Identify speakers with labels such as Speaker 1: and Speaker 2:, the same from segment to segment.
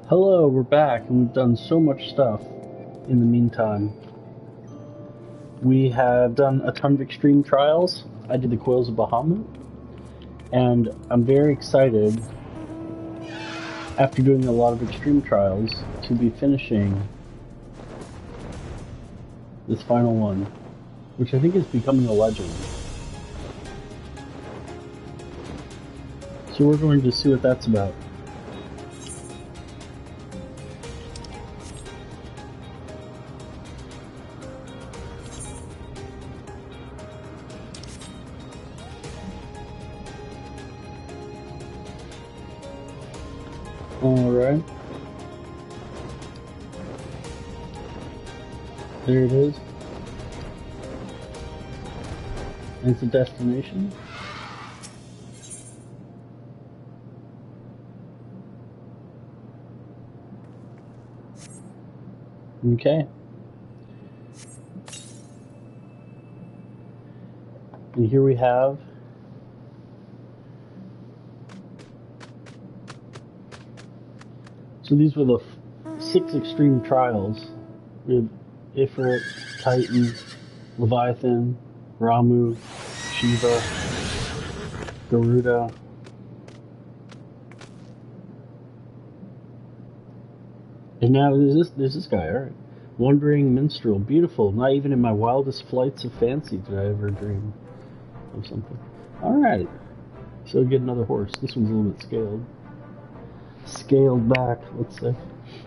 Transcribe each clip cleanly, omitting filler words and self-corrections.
Speaker 1: Hello, we're back, and we've done so much stuff in the meantime. We have done a ton of extreme trials. I did the Coils of Bahamut, and I'm very excited, after doing a lot of extreme trials, to be finishing this final one, which I think is becoming a legend. So we're going to see what that's about. Alright. There it is. And it's a destination. Okay. And here we have so these were the 6 extreme trials. We have Ifrit, Titan, Leviathan, Ramu, Shiva, Garuda. And now there's this guy, alright. Wandering Minstrel, beautiful. Not even in my wildest flights of fancy did I ever dream of something. Alright. So we get another horse. This one's a little bit scaled. Scaled back, let's say.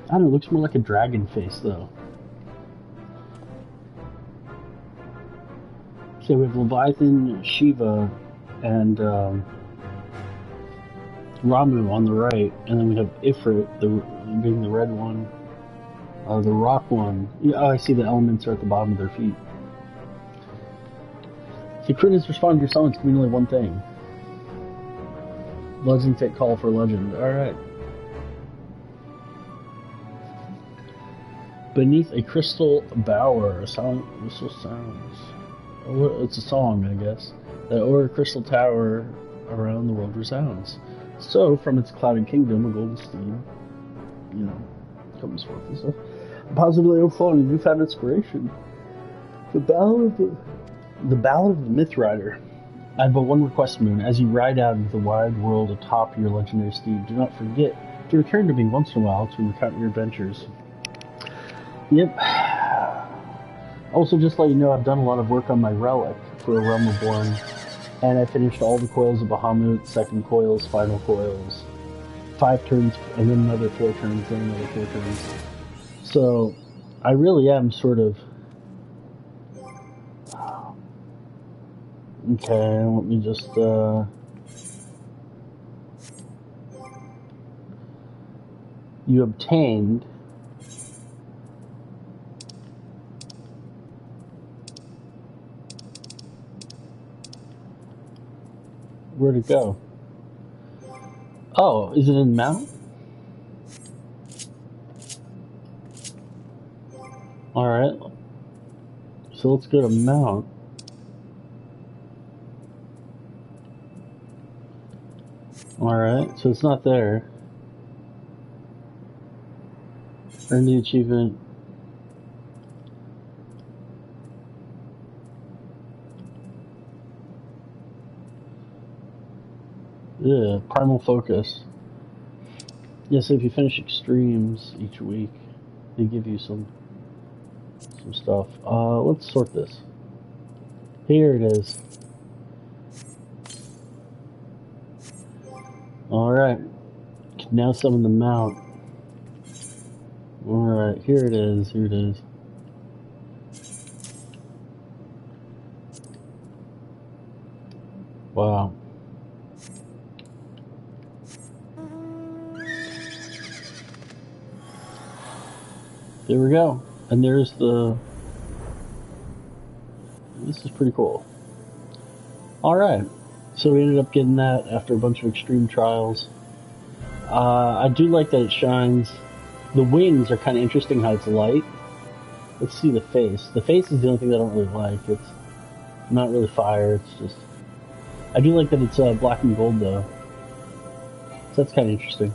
Speaker 1: I don't know, it looks more like a dragon face though. So we have Leviathan, Shiva, and Ramu on the right, and then we have Ifrit, being the red one, the rock one. Yeah, oh, I see the elements are at the bottom of their feet. So Kirin has responded to your summons can mean only one thing. Legend take call for legend. Alright. Beneath a crystal bower, a sound whistle sounds. It's a song, I guess. That o'er a crystal tower around the world resounds. So, from its clouded kingdom, a golden steed, comes forth and stuff. Positively overflowing newfound inspiration. The Ballad of the Myth Rider. I have but one request, Moon. As you ride out into the wide world atop your legendary steed, do not forget to return to me once in a while to recount your adventures. Yep. Also, just to let you know, I've done a lot of work on my relic for a Realm Reborn, and I finished all the Coils of Bahamut, second coils, final coils, 5 turns, and then another 4 turns, then another 4 turns. So, I really am sort of... Okay, let me just, You obtained... Where'd it go? Oh, is it in Mount? Alright. So let's go to Mount. Alright, so it's not there. Earn the achievement. Yeah, Primal Focus. Yeah, so if you finish extremes each week, they give you some stuff. Let's sort this. Here it is. Alright. Now summon the mount. Alright, here it is, here it is. Wow. There we go. And there's the... This is pretty cool. Alright. So we ended up getting that after a bunch of extreme trials. I do like that it shines. The wings are kind of interesting how it's light. Let's see the face. The face is the only thing that I don't really like. It's not really fire, it's just... I do like that it's black and gold though. So that's kind of interesting.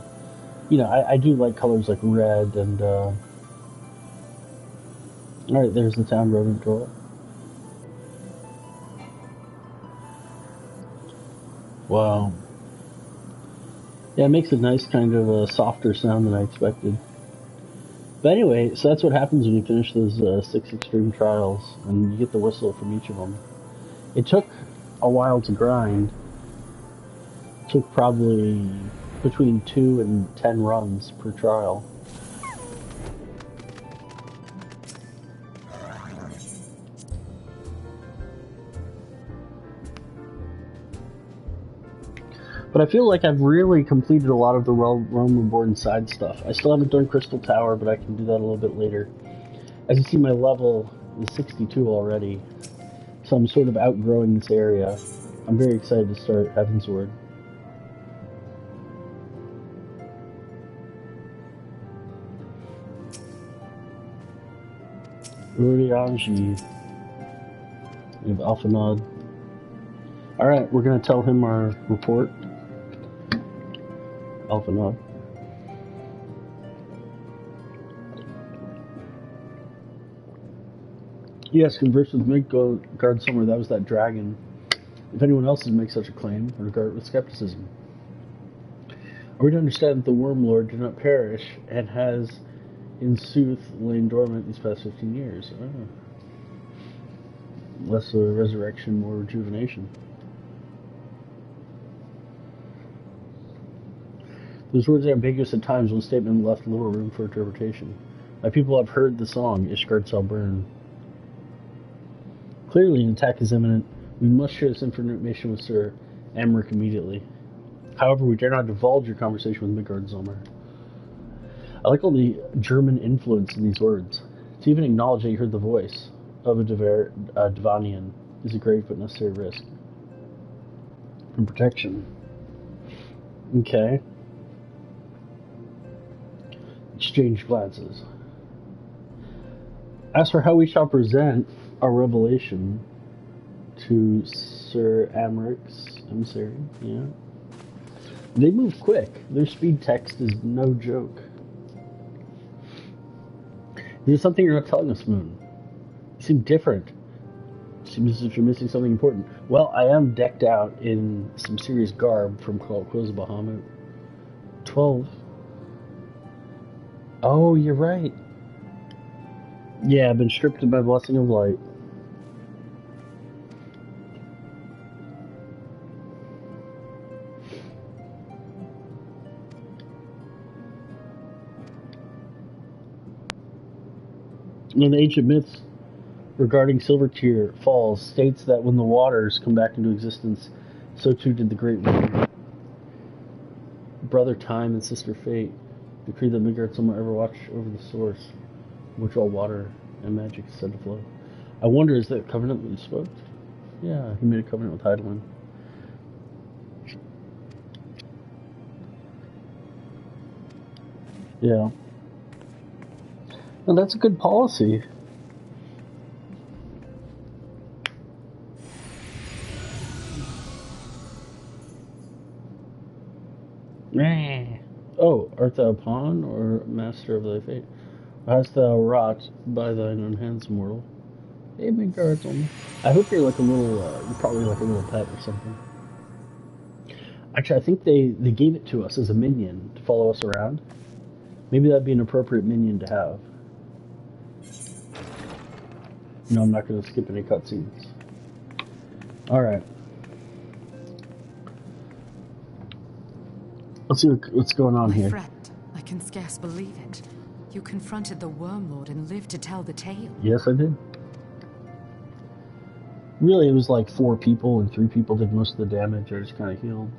Speaker 1: You know, I do like colors like red and, alright, there's the town rodent draw. Wow. Yeah, it makes a nice kind of a softer sound than I expected. But anyway, so that's what happens when you finish those 6 extreme trials, and you get the whistle from each of them. It took a while to grind. It took probably between 2 and 10 runs per trial. But I feel like I've really completed a lot of the Realm Reborn side stuff. I still haven't done Crystal Tower, but I can do that a little bit later. As you see, my level is 62 already, so I'm sort of outgrowing this area. I'm very excited to start Heavensward. Urianji. We have Alphanod. Alright, we're going to tell him our report. Alphanod. Yes, converse with Midgard somewhere. That was that dragon. If anyone else would make such a claim, regard it with skepticism. Are we to understand that the Worm Lord did not perish and has, in sooth, lain dormant these past 15 years? Oh. Less a resurrection, more rejuvenation. Those words are ambiguous at times. One statement left little room for interpretation. My people have heard the song, Ishgard shall burn. Clearly, an attack is imminent. We must share this information with Sir Amric immediately. However, we dare not divulge your conversation with Midgard Zomer. I like all the German influence in these words. To even acknowledge that you heard the voice of a Devanian is a grave but necessary risk. And protection. Okay. Exchange glances. As for how we shall present our revelation to Sir Amric's emissary, yeah. They move quick. Their speed text is no joke. There's something you're not telling us, Moon. You seem different. It seems as if you're missing something important. Well, I am decked out in some serious garb from Quills of Bahamut. 12. Oh, you're right. Yeah, I've been stripped of my blessing of light. One of the ancient myths regarding Silvertear Falls states that when the waters come back into existence, so too did the Great River. Brother Time and Sister Fate decreed that Midgard someone ever watch over the source, which all water and magic is said to flow. I wonder, is that covenant that he spoke? Yeah, he made a covenant with Heidelin. Yeah. Well, that's a good policy. Oh, art thou pawn or master of thy fate? Or hast thou wrought by thine own hands, mortal? Hey, Midgard, I hope you're like a little, you're probably like a little pet or something. Actually, I think they gave it to us as a minion to follow us around. Maybe that'd be an appropriate minion to have. No, I'm not going to skip any cutscenes. Alright. Let's see what's going on here.
Speaker 2: My friend, I can scarce believe it. You confronted the Worm Lord and lived to tell the tale.
Speaker 1: Yes, I did. Really, it was like 4 people, and 3 people did most of the damage. I just kind of healed.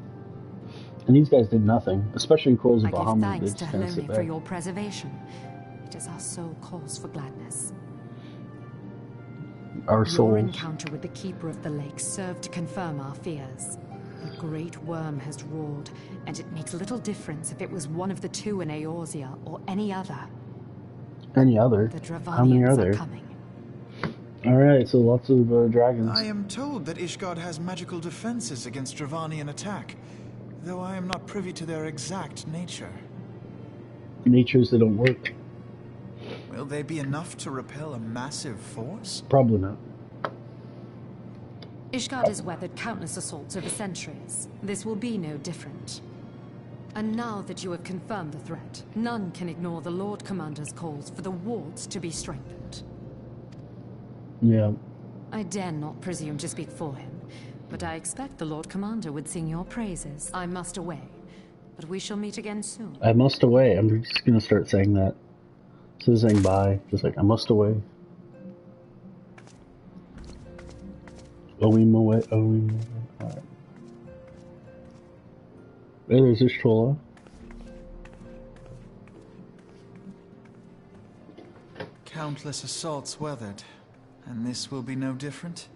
Speaker 1: And these guys did nothing, especially in Quills of Bahamut.
Speaker 2: I give thanks to Halone for your preservation. It is our sole cause for gladness.
Speaker 1: Our souls.
Speaker 2: Your encounter with the Keeper of the Lake served to confirm our fears. The great worm has roared, and it makes little difference if it was one of the 2 in Eorzea or any other.
Speaker 1: Any other?
Speaker 2: The
Speaker 1: How many are there?
Speaker 2: coming.
Speaker 1: Alright, so lots of dragons.
Speaker 3: I am told that Ishgard has magical defenses against Dravanian attack, though I am not privy to their exact nature.
Speaker 1: natures that don't work.
Speaker 3: Will they be enough to repel a massive force?
Speaker 1: Probably not.
Speaker 2: Ishgard has weathered countless assaults over centuries. This will be no different. And now that you have confirmed the threat, none can ignore the Lord Commander's calls for the wards to be strengthened.
Speaker 1: Yeah.
Speaker 2: I dare not presume to speak for him, but I expect the Lord Commander would sing your praises. I must away, but we shall meet again soon.
Speaker 1: I must away. I'm just gonna start saying that. Instead of saying bye, just like, I must away. Oim away, Oim away. Alright. Hey, there's Ishtola.
Speaker 3: Countless assaults weathered, and this will be no different?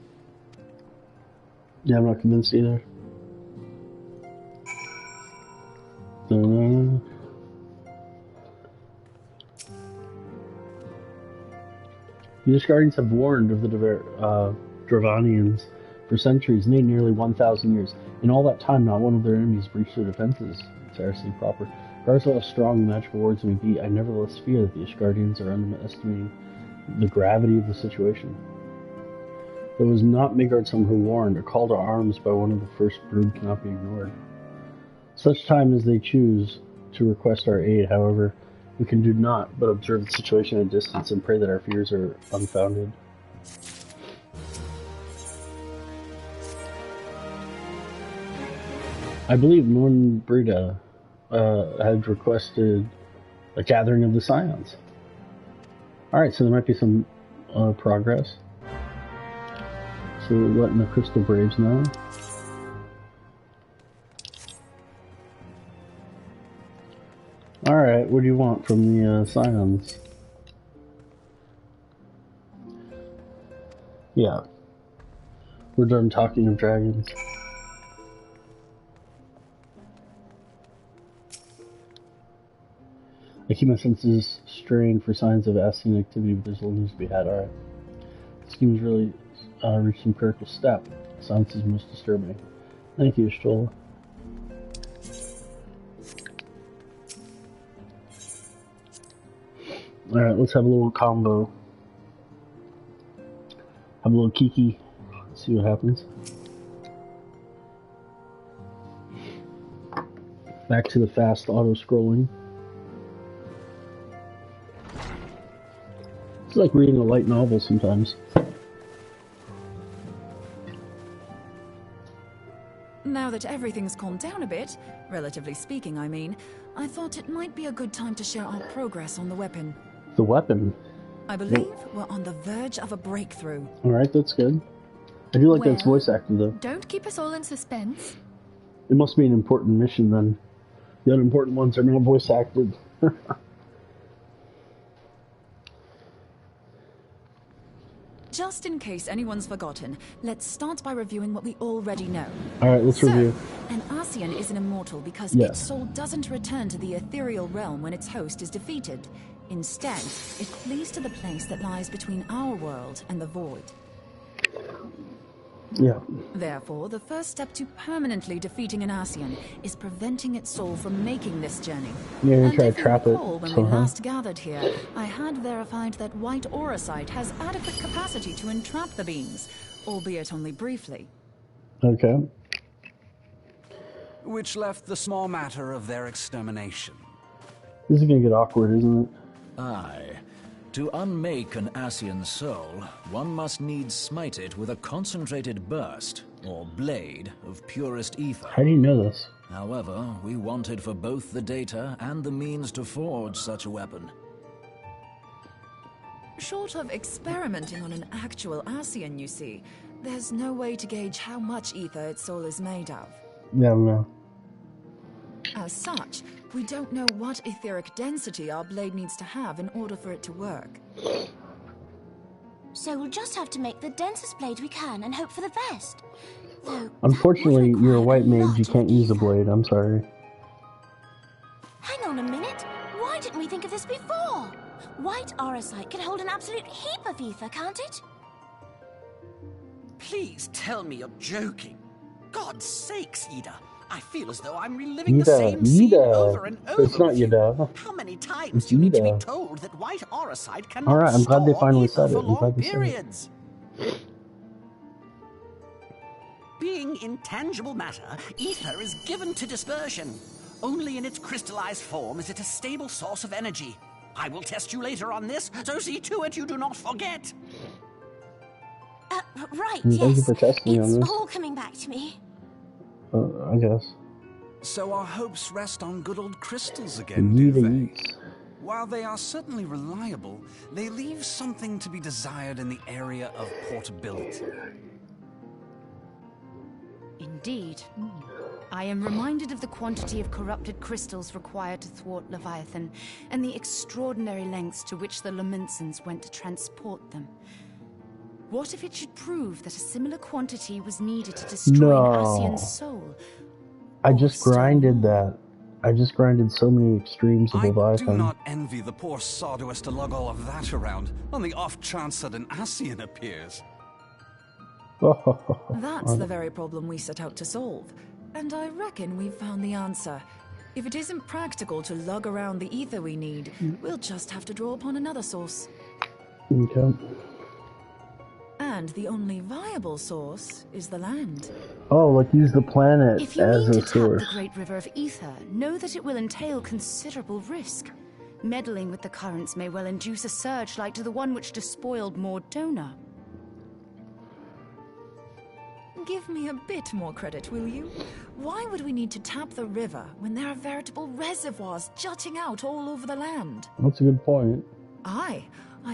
Speaker 1: Yeah, I'm not convinced either. The Guardians have warned of the Dravanians for centuries, nay, nearly 1,000 years. In all that time, not one of their enemies breached their defenses. It's Arcene proper. Regardless of how strong the magical wards may be, I nevertheless fear that the Ishgardians are underestimating the gravity of the situation. Though it was not Midgardsormr who warned, a call to arms by one of the first brood cannot be ignored. Such time as they choose to request our aid, however, we can do naught but observe the situation at a distance and pray that our fears are unfounded. I believe Nornbrida had requested a gathering of the Scions. Alright, so there might be some progress. So we're letting the Crystal Braves know. Alright, what do you want from the Scions? Yeah. We're done talking of dragons. I keep my senses strained for signs of Ascian activity, but there's little news to be had. Alright. This scheme has really reached some critical step. Silence is most disturbing. Thank you, Stola. Alright, let's have a little combo. Have a little kiki. Let's see what happens. Back to the fast auto-scrolling. It's like reading a light novel sometimes.
Speaker 4: Now that everything's calmed down a bit, relatively speaking I mean, I thought it might be a good time to share our progress on the weapon.
Speaker 1: The weapon?
Speaker 4: I believe we're on the verge of a breakthrough.
Speaker 1: Alright, that's good. I do like that it's voice acted though.
Speaker 5: Don't keep us all in suspense.
Speaker 1: It must be an important mission then. The unimportant ones are not voice acted.
Speaker 4: Just in case anyone's forgotten, let's start by reviewing what we already know.
Speaker 1: Alright, let's review.
Speaker 4: An Ascian is an immortal because its soul doesn't return to the ethereal realm when its host is defeated. Instead, it flees to the place that lies between our world and the void.
Speaker 1: Yeah.
Speaker 4: Therefore, the first step to permanently defeating an Ascian is preventing its soul from making this journey.
Speaker 1: Yeah, you're
Speaker 4: and
Speaker 1: trying
Speaker 4: if
Speaker 1: to
Speaker 4: you
Speaker 1: trap it
Speaker 4: recall, when we
Speaker 1: somehow.
Speaker 4: last gathered here, I had verified that white auracite has adequate capacity to entrap the beings, albeit only briefly.
Speaker 1: Okay.
Speaker 6: Which left the small matter of their extermination.
Speaker 1: This is gonna get awkward, isn't it?
Speaker 7: Aye. To unmake an Ascian soul, one must needs smite it with a concentrated burst, or blade, of purest ether.
Speaker 1: How do you know this?
Speaker 7: However, we wanted for both the data and the means to forge such a weapon.
Speaker 4: Short of experimenting on an actual Ascian, you see, there's no way to gauge how much ether its soul is made of.
Speaker 1: Yeah, I don't know.
Speaker 4: As such, we don't know what etheric density our blade needs to have in order for it to work.
Speaker 8: So we'll just have to make the densest blade we can and hope for the best. Though
Speaker 1: Unfortunately,
Speaker 8: that would
Speaker 1: you're a
Speaker 8: require
Speaker 1: white mage,
Speaker 8: lot
Speaker 1: you
Speaker 8: of
Speaker 1: can't use a
Speaker 8: ether.
Speaker 1: blade, I'm sorry.
Speaker 8: Hang on a minute. Why didn't we think of this before? White auracite can hold an absolute heap of ether, can't it?
Speaker 9: Please tell me you're joking. God's sakes, Ida.
Speaker 6: I feel as though I'm reliving the same scene over and over.
Speaker 1: It's not Yida.
Speaker 6: How many times do you need to be told that white auricite cannot
Speaker 1: Alright, I'm glad they finally
Speaker 6: store
Speaker 1: said
Speaker 6: ether
Speaker 1: it.
Speaker 6: for
Speaker 1: I'm glad
Speaker 6: long
Speaker 1: they said it.
Speaker 6: periods? Being intangible matter, ether is given to dispersion. Only in its crystallized form is it a stable source of energy. I will test you later on this, so see to it you do not forget.
Speaker 8: Right,
Speaker 1: Thank you
Speaker 8: yes.
Speaker 1: for testing me on
Speaker 8: It's
Speaker 1: this.
Speaker 8: all coming back to me.
Speaker 1: I guess.
Speaker 6: So our hopes rest on good old crystals again, do they? While they are certainly reliable, they leave something to be desired in the area of portability.
Speaker 9: Indeed. I am reminded of the quantity of corrupted crystals required to thwart Leviathan, and the extraordinary lengths to which the Lamentsons went to transport them. What if it should prove that a similar quantity was needed to destroy an Ascian's soul?
Speaker 1: I just grinded that. I just grinded so many extremes of Leviathan.
Speaker 6: I do not envy the poor sod who has to lug all of that around, on the off chance that an Ascian appears.
Speaker 4: That's the very problem we set out to solve. And I reckon we've found the answer. If it isn't practical to lug around the ether we need, we'll just have to draw upon another source.
Speaker 1: Okay.
Speaker 4: And the only viable source is the land.
Speaker 1: Oh, like use the planet
Speaker 9: If you
Speaker 1: as
Speaker 9: mean
Speaker 1: a
Speaker 9: to
Speaker 1: source.
Speaker 9: tap the Great River of Ether, know that it will entail considerable risk. Meddling with the currents may well induce a surge like to the one which despoiled Mordona.
Speaker 4: Give me a bit more credit, will you? Why would we need to tap the river when there are veritable reservoirs jutting out all over the land?
Speaker 1: That's a good point.
Speaker 4: I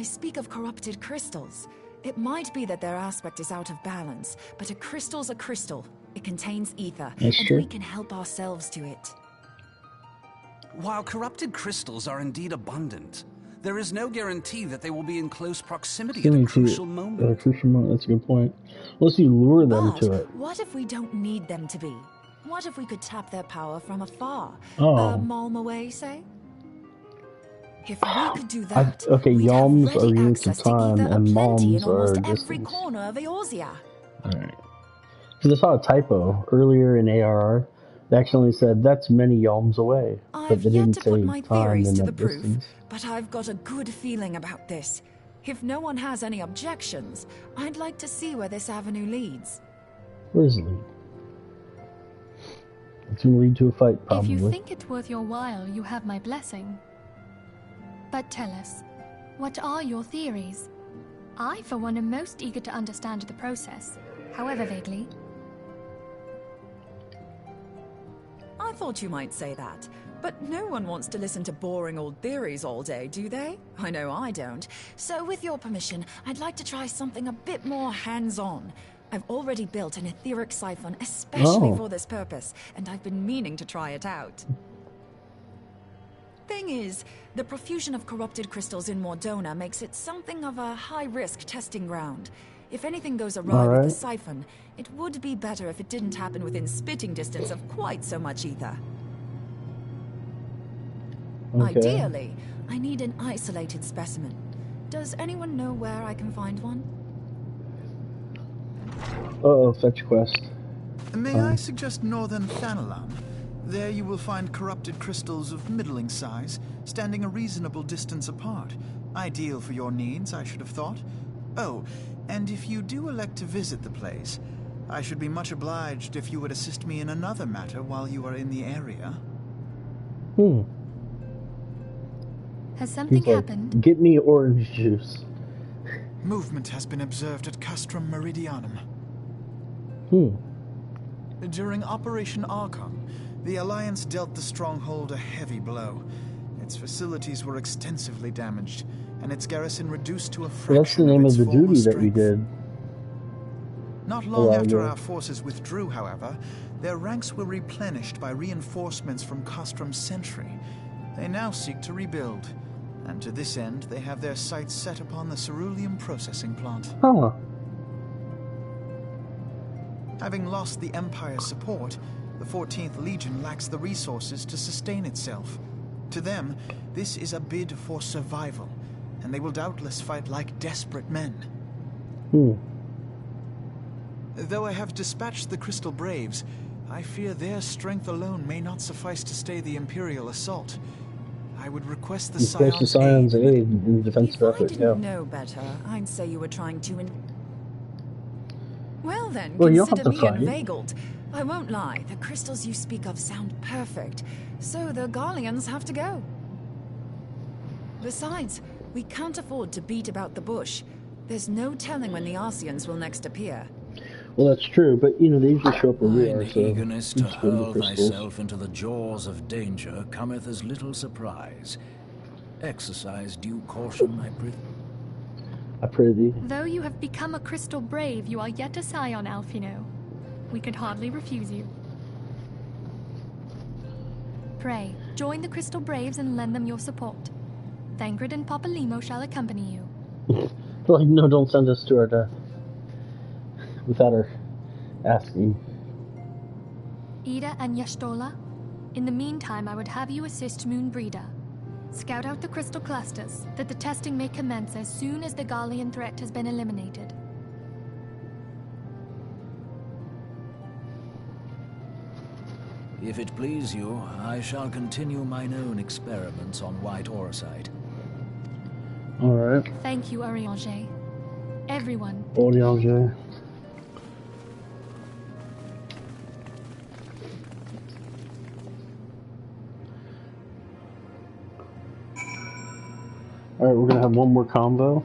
Speaker 4: speak of corrupted crystals. It might be that their aspect is out of balance, but a crystal's a crystal. It contains ether, and we can help ourselves to it.
Speaker 6: While corrupted crystals are indeed abundant, there is no guarantee that they will be in close proximity at a crucial moment.
Speaker 1: That's a good point. Unless you lure them to it.
Speaker 4: What if we don't need them to be? What if we could tap their power from afar?
Speaker 1: Oh.
Speaker 4: A malm away, say? If we could do that,
Speaker 1: okay,
Speaker 4: we'd
Speaker 1: yalms
Speaker 4: have ready
Speaker 1: are units of
Speaker 4: access to
Speaker 1: time,
Speaker 4: ether
Speaker 1: and
Speaker 4: aplenty in
Speaker 1: malms are
Speaker 4: almost every
Speaker 1: distance.
Speaker 4: corner of Eorzea.
Speaker 1: Alright. Because I saw a typo earlier in ARR. They actually said that's many yalms away.
Speaker 4: I've
Speaker 1: But they
Speaker 4: yet
Speaker 1: didn't
Speaker 4: to
Speaker 1: say
Speaker 4: put my
Speaker 1: time
Speaker 4: theories
Speaker 1: in
Speaker 4: to
Speaker 1: that
Speaker 4: the proof,
Speaker 1: distance.
Speaker 4: but I've got a good feeling about this. If no one has any objections, I'd like to see where this avenue leads.
Speaker 1: Where does it lead? It's going to lead to a fight, probably.
Speaker 5: If you think it worth your while, you have my blessing. But tell us, what are your theories? I, for one, am most eager to understand the process, however vaguely.
Speaker 4: I thought you might say that, but no one wants to listen to boring old theories all day, do they? I know I don't. So with your permission, I'd like to try something a bit more hands-on. I've already built an etheric siphon especially for this purpose, and I've been meaning to try it out. Thing is, the profusion of corrupted crystals in Mordona makes it something of a high-risk testing ground. If anything goes awry with the siphon, it would be better if it didn't happen within spitting distance of quite so much ether.
Speaker 1: Okay.
Speaker 4: Ideally, I need an isolated specimen. Does anyone know where I can find one?
Speaker 1: Uh-oh, fetch quest.
Speaker 3: May I suggest northern Thanalan? There you will find corrupted crystals of middling size, standing a reasonable distance apart. Ideal for your needs, I should have thought. Oh, and if you do elect to visit the place, I should be much obliged if you would assist me in another matter while you are in the area.
Speaker 5: Has something happened?
Speaker 1: Get me orange juice.
Speaker 3: Movement has been observed at Castrum Meridianum. During Operation Archon, the Alliance dealt the stronghold a heavy blow. Its facilities were extensively damaged, and its garrison reduced to a fraction
Speaker 1: That's the name of the
Speaker 3: former
Speaker 1: duty that we
Speaker 3: strength.
Speaker 1: did.
Speaker 3: Not long after our forces withdrew, however, their ranks were replenished by reinforcements from Castrum's sentry. They now seek to rebuild, and to this end they have their sights set upon the ceruleum processing plant. Having lost the Empire's support, the 14th Legion lacks the resources to sustain itself. To them, this is a bid for survival, and they will doubtless fight like desperate men. Though I have dispatched the Crystal Braves, I fear their strength alone may not suffice to stay the Imperial assault. I would request the
Speaker 1: Request the
Speaker 3: Scion's
Speaker 1: Scion's aid in defensive
Speaker 4: If I
Speaker 1: effort,
Speaker 4: didn't
Speaker 1: yeah.
Speaker 4: know better, I'd say you were trying to Well then,
Speaker 1: Well, you don't
Speaker 4: consider
Speaker 1: have to
Speaker 4: me
Speaker 1: fight.
Speaker 4: inveigled. I won't lie, the crystals you speak of sound perfect, so the Garleans have to go. Besides, we can't afford to beat about the bush. There's no telling when the Arceans will next appear.
Speaker 1: Well, that's true, but, you know, they usually show up where we
Speaker 7: Thine
Speaker 1: are, so...
Speaker 7: eagerness to
Speaker 1: let's go to the
Speaker 7: hurl
Speaker 1: crystals.
Speaker 7: thyself into the jaws of danger cometh as little surprise. Exercise due caution, I prithee.
Speaker 1: I pray thee.
Speaker 5: Though you have become a crystal brave, you are yet a scion, Alphino. We could hardly refuse you. Pray, join the Crystal Braves and lend them your support. Thancred and Papalymo shall accompany you.
Speaker 1: Like, no, don't send us to our death. Without her asking.
Speaker 5: Ida and Y'shtola, in the meantime I would have you assist Moonbreeder. Scout out the crystal clusters, that the testing may commence as soon as the Garlean threat has been eliminated.
Speaker 7: If it please you, I shall continue mine own experiments on white orosite.
Speaker 1: Alright.
Speaker 5: Thank you, Urianger. Everyone.
Speaker 1: Urianger. Alright, we're gonna have one more combo.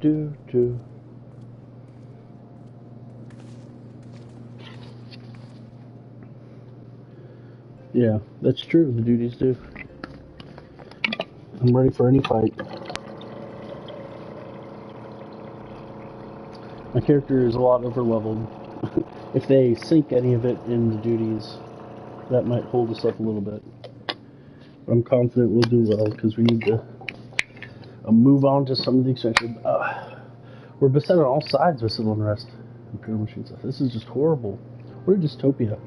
Speaker 1: Do. Yeah, that's true, the duties do. I'm ready for any fight. My character is a lot overleveled. If they sink any of it in the duties, that might hold us up a little bit. But I'm confident we'll do well, because we need to move on to some of the expansion. We're beset on all sides with civil unrest. Imperial machine stuff. This is just horrible. What a dystopia.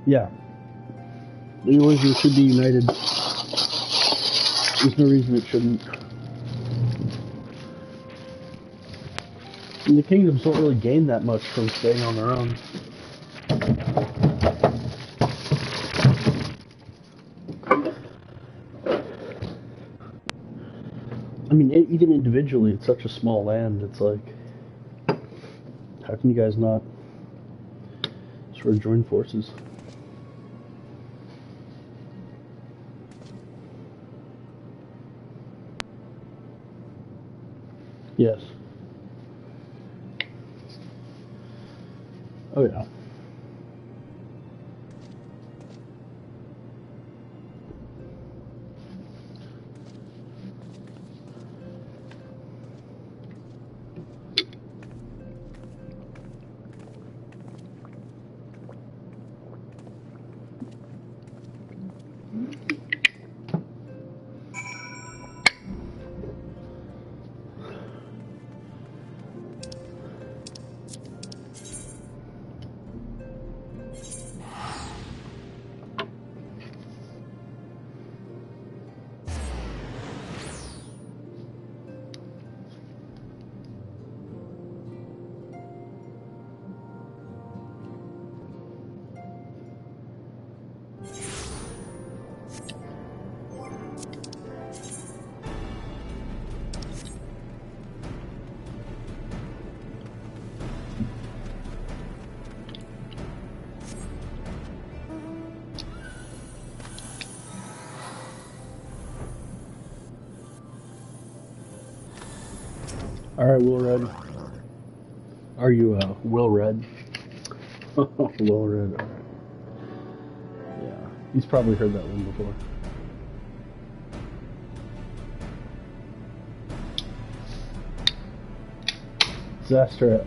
Speaker 1: Yeah. The Origins should be united. There's no reason it shouldn't. And the kingdoms don't really gain that much from staying on their own. I mean, even individually, it's such a small land, it's like, how can you guys not sort of join forces? Yes. Oh yeah. Alright, Will Red. Are you, Will Red? Will Red, alright. Yeah. He's probably heard that one before. Disaster at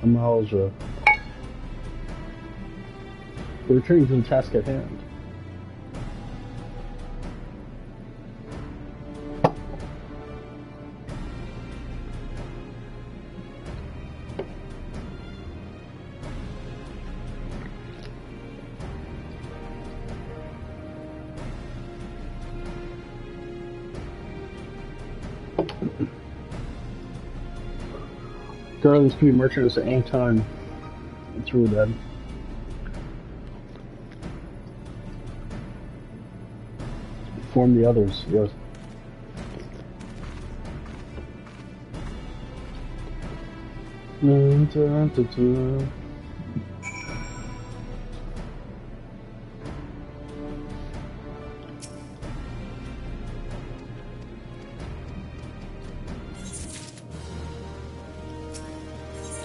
Speaker 1: Amalja. We're returning to the task at hand. Garlands can be merchants at any time. It's really bad. Form the others, yes.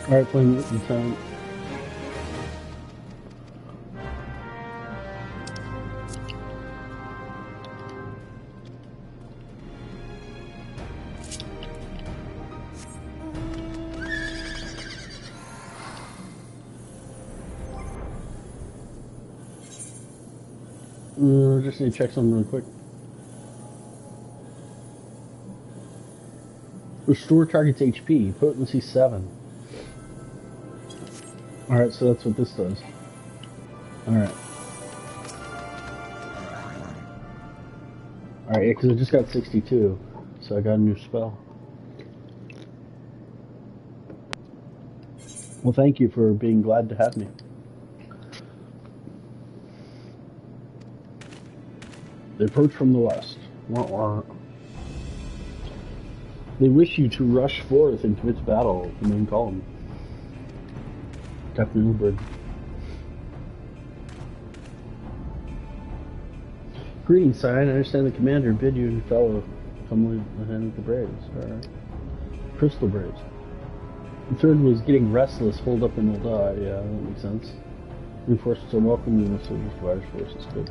Speaker 1: Alright, playing with the time. Just need to check something really quick. Restore target's HP, potency 7. Alright, so that's what this does. Alright. Alright, yeah, because I just got 62, so I got a new spell. Well, thank you for being glad to have me. They approach from the west. Wah, wah. They wish you to rush forth and commit to battle, the main column. Captain Uber. Greetings, Sire. I understand the commander bid you and fellow come lead ahead of the Braves. Alright. Crystal Braves. The third was getting restless, holed up and will die. Yeah, that makes sense. Reinforcements are welcome in the soldiers to Irish forces. Good.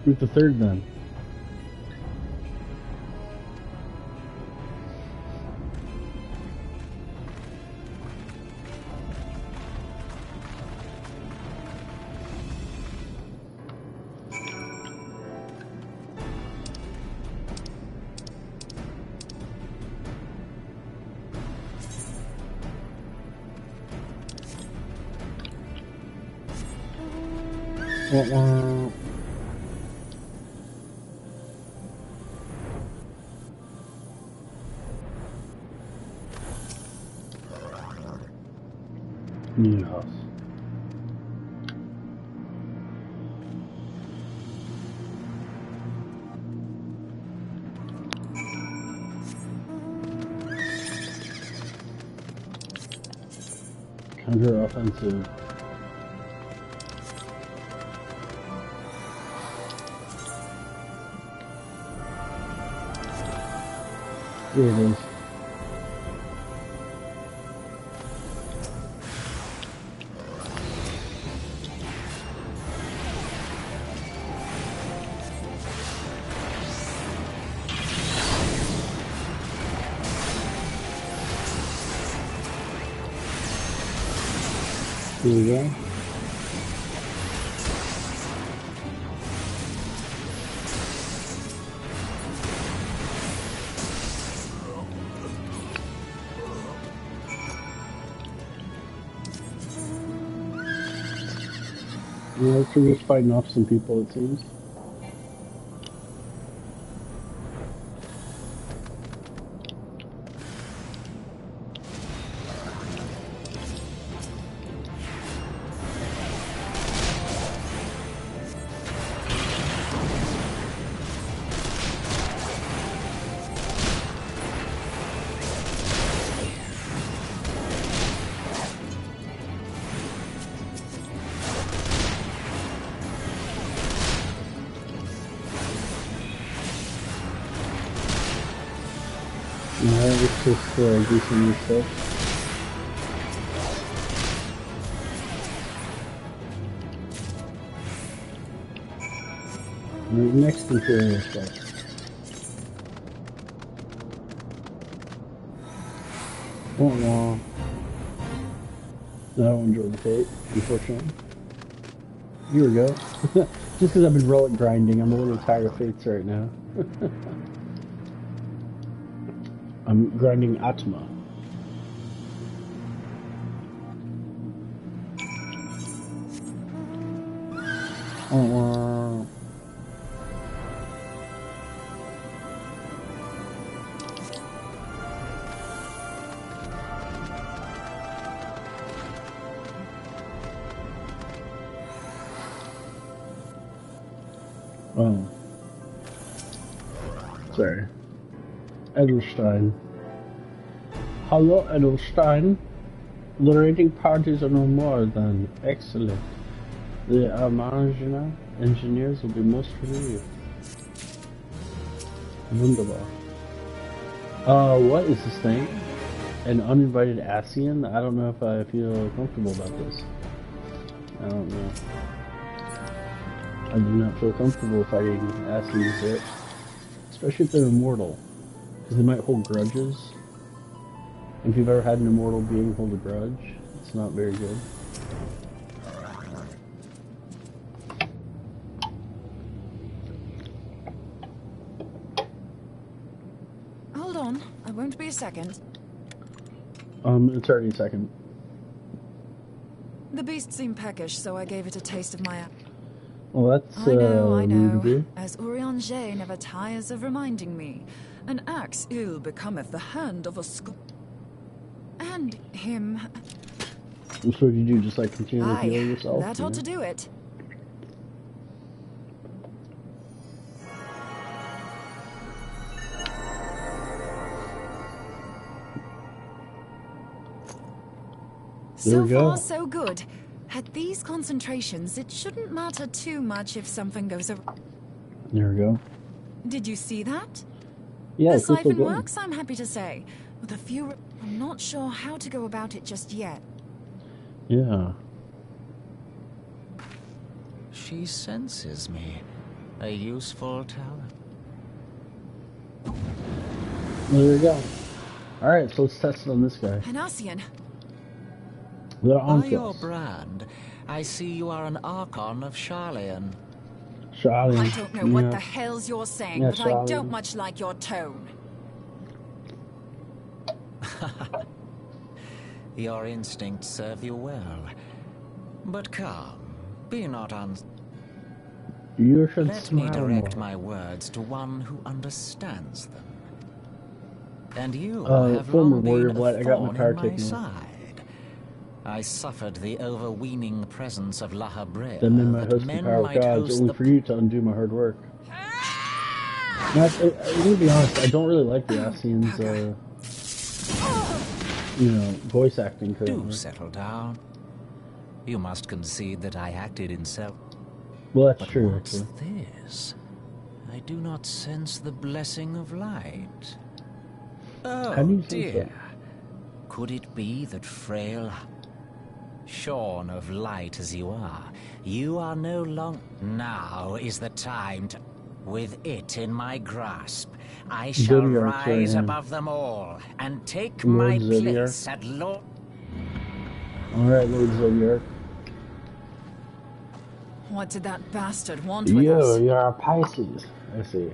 Speaker 1: Root the third then. New house. Counter offensive. Here it is. Here we go. Yeah, so we're just fighting off some people, it seems. Alright, let's just do some new stuff. Next Imperial stuff. No, I don't enjoy the fate, unfortunately. Here we go. Just because I've been relic grinding, I'm a little tired of fates right now. I'm grinding Atma. Oh. Sorry. Edelstein. Hello, Edelstein. The raiding parties are no more than excellent. The Armagina engineers will be most relieved. Wunderbar. What is this thing? An uninvited Asian? I don't know if I feel comfortable about this. I don't know. I do not feel comfortable fighting Asians yet. Especially if they're immortal. Because they might hold grudges. And if you've ever had an immortal being hold a grudge, it's not very good.
Speaker 4: Hold on, I won't be a second.
Speaker 1: It's already a second.
Speaker 4: The beast seemed peckish, so I gave it a taste of my...
Speaker 1: Well, that's,
Speaker 4: I know,
Speaker 1: rude.
Speaker 4: as Urianger never tires of reminding me. An axe ill becometh the hand of a and him.
Speaker 1: So what you do, just like continue to heal yourself?
Speaker 4: That ought to do it. So far, so good. At these concentrations, it shouldn't matter too much if something goes wrong.
Speaker 1: There we go.
Speaker 4: Did you see that?
Speaker 1: Yeah,
Speaker 4: the siphon works, I'm happy to say. With a few... I'm not sure how to go about it just yet.
Speaker 1: Yeah.
Speaker 7: She senses me. A useful talent.
Speaker 1: There we go. Alright, so let's test it on this guy.
Speaker 4: An Asian.
Speaker 7: By your brand, I see you are an Archon of Sharlayan.
Speaker 1: Sharlayan.
Speaker 4: I don't know what the hell's you're saying, but
Speaker 1: Sharlayan.
Speaker 4: I don't much like your tone.
Speaker 7: Your instincts serve you well. But come, be not
Speaker 1: You should
Speaker 7: Let me direct my words to one who understands them. And you have long been a thorn in my side. I suffered the overweening presence of La Habrea
Speaker 1: Then in my
Speaker 7: that
Speaker 1: hosted
Speaker 7: men
Speaker 1: power of
Speaker 7: might
Speaker 1: gods,
Speaker 7: host
Speaker 1: only for you to undo my hard work. I'm gonna be honest, I don't really like the Asian's, voice acting currently.
Speaker 7: Do settle down. You must concede that I acted in self.
Speaker 1: Well, that's
Speaker 7: but
Speaker 1: true,
Speaker 7: what's
Speaker 1: actually.
Speaker 7: this? I do not sense the blessing of light.
Speaker 1: How do
Speaker 7: Oh
Speaker 1: you sense
Speaker 7: dear.
Speaker 1: that?
Speaker 7: Could it be that frail, shorn of light as you are no longer... Now is the time to... With it in my grasp, I shall rise above them all and take my place at Lord...
Speaker 1: Alright, Lord Zodiac.
Speaker 4: What did that bastard want with us?
Speaker 1: You're a Pisces. I see.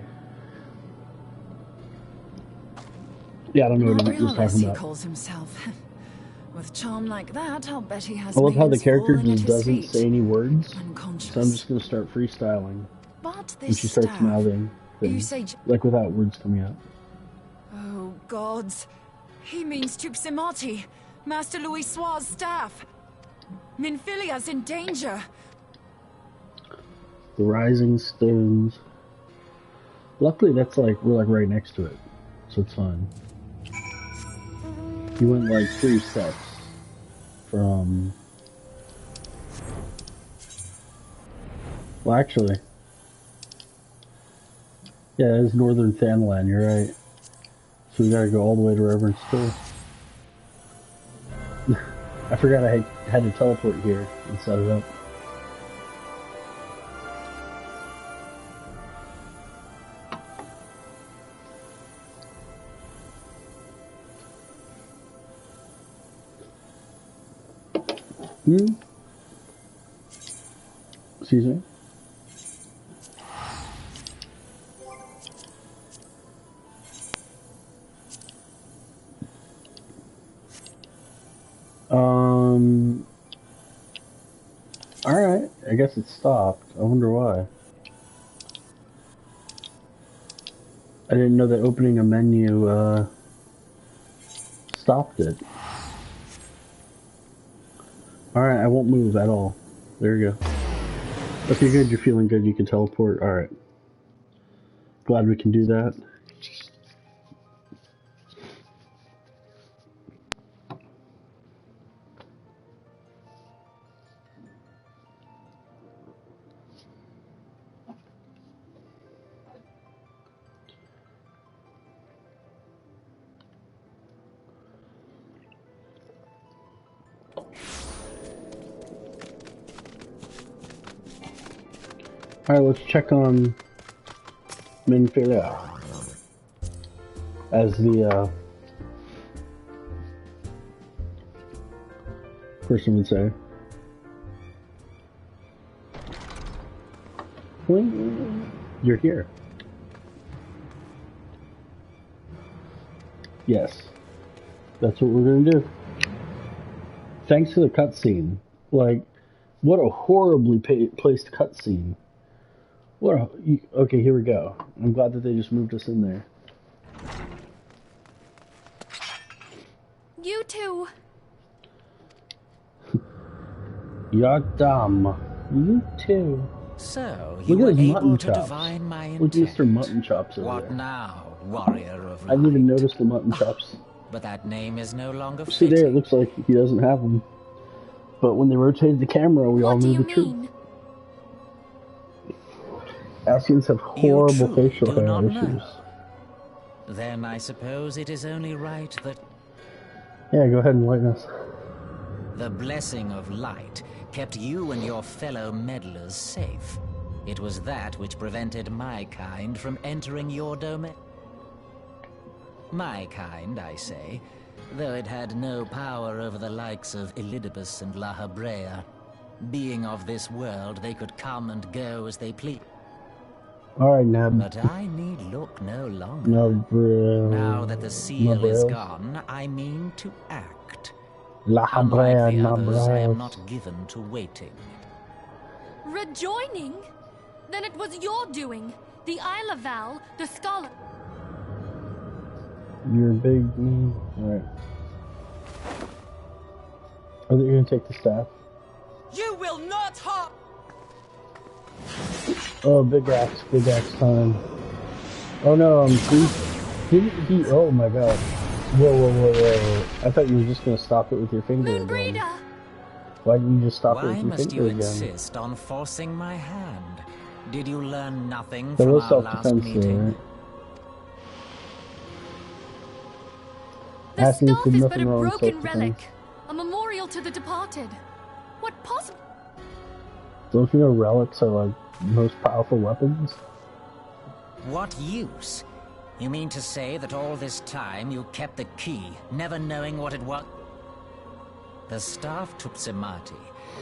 Speaker 1: Yeah, I don't know what he was talking about.
Speaker 4: He calls himself. With charm like that, I'll bet he has.
Speaker 1: I love how the character just doesn't
Speaker 4: feet.
Speaker 1: say any words,
Speaker 4: Unconscious.
Speaker 1: so I'm just gonna start freestyling.
Speaker 4: But this
Speaker 1: and she starts
Speaker 4: staff,
Speaker 1: mouthing things, like without words coming out.
Speaker 4: Oh gods, he means Tupsimati, Master Louis Soir's staff. Minfilia's in danger.
Speaker 1: The rising stones. Luckily, that's we're right next to it, so it's fine. He went 3 steps from. Well, actually, yeah, it's northern Thanalan. You're right. So we gotta go all the way to Reborn still. I forgot I had to teleport here and set it up. Excuse me? Alright, I guess it stopped. I wonder why. I didn't know that opening a menu, stopped it. Alright, I won't move at all. There you go. Okay, good, you're feeling good, you can teleport. Alright. Glad we can do that. Alright, let's check on Minfilia, as the person would say. You're here. Yes, that's what we're gonna do. Thanks to the cutscene. Like, what a horribly placed cutscene. Okay, here we go. I'm glad that they just moved us in there.
Speaker 5: You two.
Speaker 1: You're dumb. You too.
Speaker 7: So, you
Speaker 1: Look
Speaker 7: were
Speaker 1: at his
Speaker 7: able
Speaker 1: mutton
Speaker 7: to
Speaker 1: chops.
Speaker 7: divine my
Speaker 1: Look
Speaker 7: intent.
Speaker 1: at Mr. Mutton Chops over
Speaker 7: What
Speaker 1: there.
Speaker 7: now, warrior of
Speaker 1: I didn't even
Speaker 7: light?
Speaker 1: notice the mutton chops.
Speaker 7: But that name is no longer
Speaker 1: See
Speaker 7: fitting.
Speaker 1: there, it looks like he doesn't have them. But when they rotated the camera, we all
Speaker 5: What do
Speaker 1: knew
Speaker 5: you
Speaker 1: the truth.
Speaker 5: mean?
Speaker 1: Asians have horrible
Speaker 7: You
Speaker 1: facial
Speaker 7: do
Speaker 1: hair
Speaker 7: not know.
Speaker 1: issues.
Speaker 7: Then I suppose it is only right that
Speaker 1: Yeah, go ahead and enlighten us.
Speaker 7: the blessing of light kept you and your fellow meddlers safe. It was that which prevented my kind from entering your domain. My kind, I say, though it had no power over the likes of Elidibus and La Habrea. Being of this world, they could come and go as they pleased.
Speaker 1: Alright, Nab.
Speaker 7: But I need look no longer.
Speaker 1: Nabriales.
Speaker 7: Now that the seal is
Speaker 1: Nabriales.
Speaker 7: gone, I mean to act.
Speaker 1: La
Speaker 7: Unlike
Speaker 1: Habrea,
Speaker 7: the others, I am
Speaker 1: Nabriales.
Speaker 7: not given to waiting.
Speaker 5: Rejoining? Then it was your doing. The Isle of Val, the scholar.
Speaker 1: You're big. Alright. Are they gonna take the staff?
Speaker 4: You will not harm.
Speaker 1: Oh, big axe time. Oh no, he, oh my god. Whoa. I thought you were just gonna stop it with your finger again.
Speaker 5: Moonbreeder!
Speaker 1: Why didn't you just stop it
Speaker 7: Why
Speaker 1: with your
Speaker 7: must
Speaker 1: finger
Speaker 7: you
Speaker 1: again?
Speaker 7: insist on forcing my hand? Did you learn nothing
Speaker 1: There
Speaker 7: from
Speaker 1: was
Speaker 7: our last
Speaker 1: self-defense there,
Speaker 7: meeting?
Speaker 1: right?
Speaker 5: The
Speaker 1: Asking
Speaker 5: staff
Speaker 1: for
Speaker 5: is
Speaker 1: nothing
Speaker 5: but a
Speaker 1: wrong with
Speaker 5: broken
Speaker 1: self-defense.
Speaker 5: relic. A memorial to the departed. What possible?
Speaker 1: Don't you know relics are like most powerful weapons?
Speaker 7: What use? You mean to say that all this time you kept the key, never knowing what it was? The staff Tupsimati,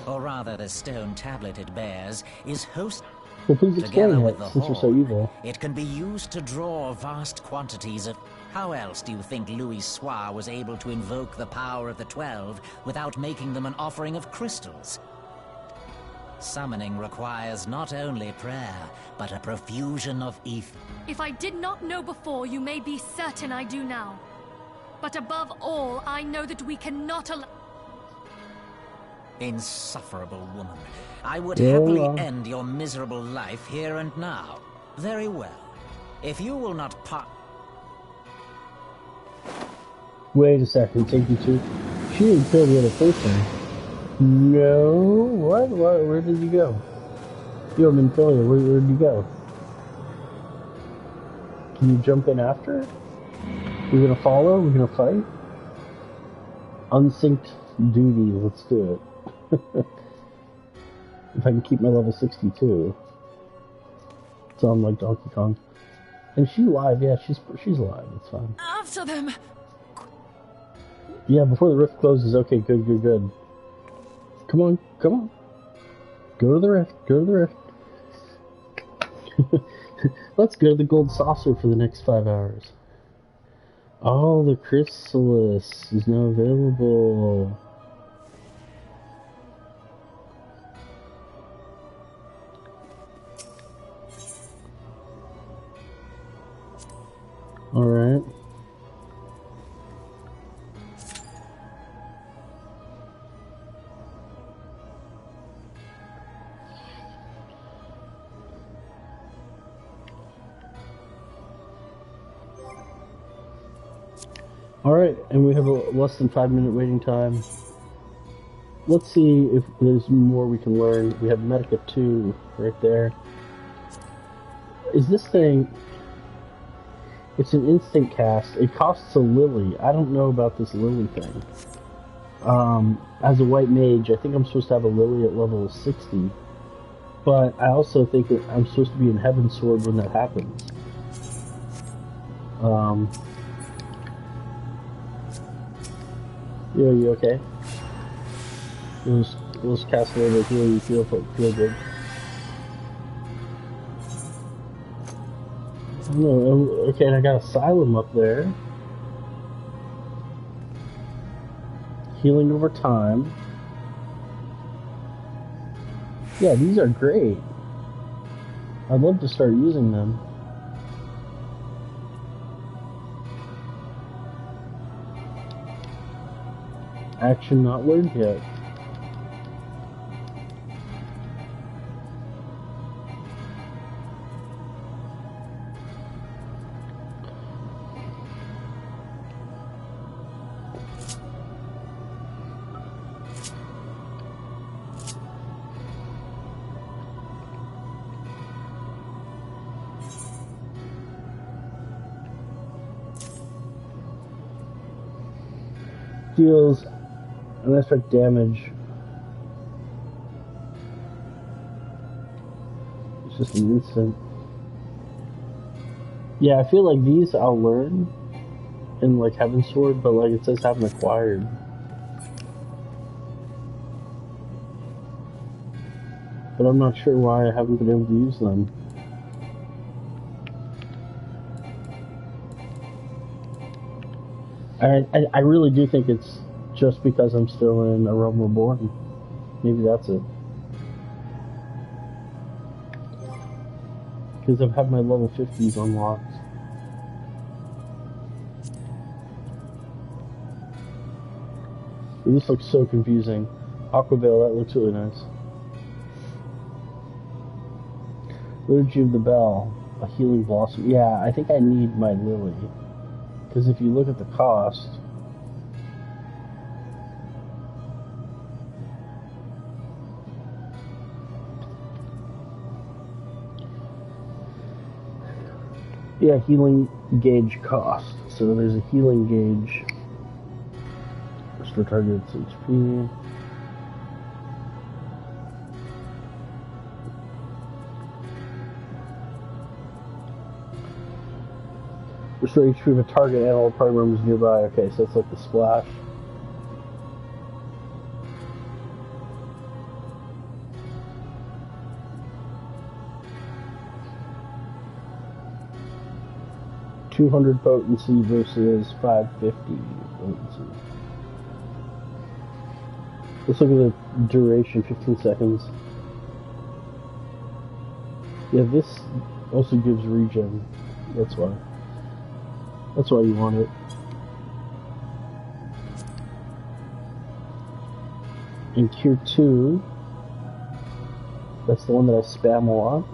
Speaker 7: or rather the stone tablet it bears, is host.
Speaker 1: Well, please explain
Speaker 7: Together
Speaker 1: it,
Speaker 7: with the
Speaker 1: since you're so
Speaker 7: Horde,
Speaker 1: evil.
Speaker 7: it can be used to draw vast quantities of... How else do you think Louis Soir was able to invoke the power of the 12 without making them an offering of crystals? Summoning requires not only prayer, but a profusion of ether.
Speaker 5: If I did not know before, you may be certain I do now. But above all, I know that we cannot allow...
Speaker 7: Insufferable woman. I would
Speaker 1: Yeah.
Speaker 7: happily end your miserable life here and now. Very well. If you will not part...
Speaker 1: Wait a second, take you to... She didn't kill the other person. No, what? Where did you go? You haven't been failure, where did you go? Can you jump in after her? We're gonna follow? We're gonna fight? Unsynced duty, let's do it. If I can keep my level 62. So I'm like Donkey Kong. And she's alive, yeah, she's alive, it's fine.
Speaker 4: After them!
Speaker 1: Yeah, before the rift closes, okay, good. Come on. Go to the rift. Let's go to the gold saucer for the next 5 hours. Oh, the chrysalis is now available. Alright. Alright, and we have a less than 5-minute waiting time. Let's see if there's more we can learn. We have Medica 2 right there. Is this thing... It's an instant cast. It costs a lily. I don't know about this lily thing. As a white mage, I think I'm supposed to have a lily at level 60. But I also think that I'm supposed to be in Heaven's Sword when that happens. You okay? We'll just cast a little bit here. You feel good. No, okay, and I got Asylum up there. Healing over time. Yeah, these are great. I'd love to start using them. Action not learned yet. Deals unaffected damage. It's just an instant. Yeah, I feel like these I'll learn in like Heaven's Sword, but like it says haven't acquired. But I'm not sure why I haven't been able to use them. I really do think it's just because I'm still in A Realm Reborn. Maybe that's it. Because I've had my level 50s unlocked. This looks so confusing. Aquavale, that looks really nice. Liturgy of the Bell, a healing blossom. Yeah, I think I need my lily. Because if you look at the cost, yeah, healing gauge cost. So there's a healing gauge. Restore target's HP. Restore HP of a target and all party members nearby. Okay, so it's like the splash. .200 potency versus 550 potency. Let's look at the duration, 15 seconds. Yeah, this also gives regen. That's why. That's why you want it. And Cure 2, that's the one that I spam a lot.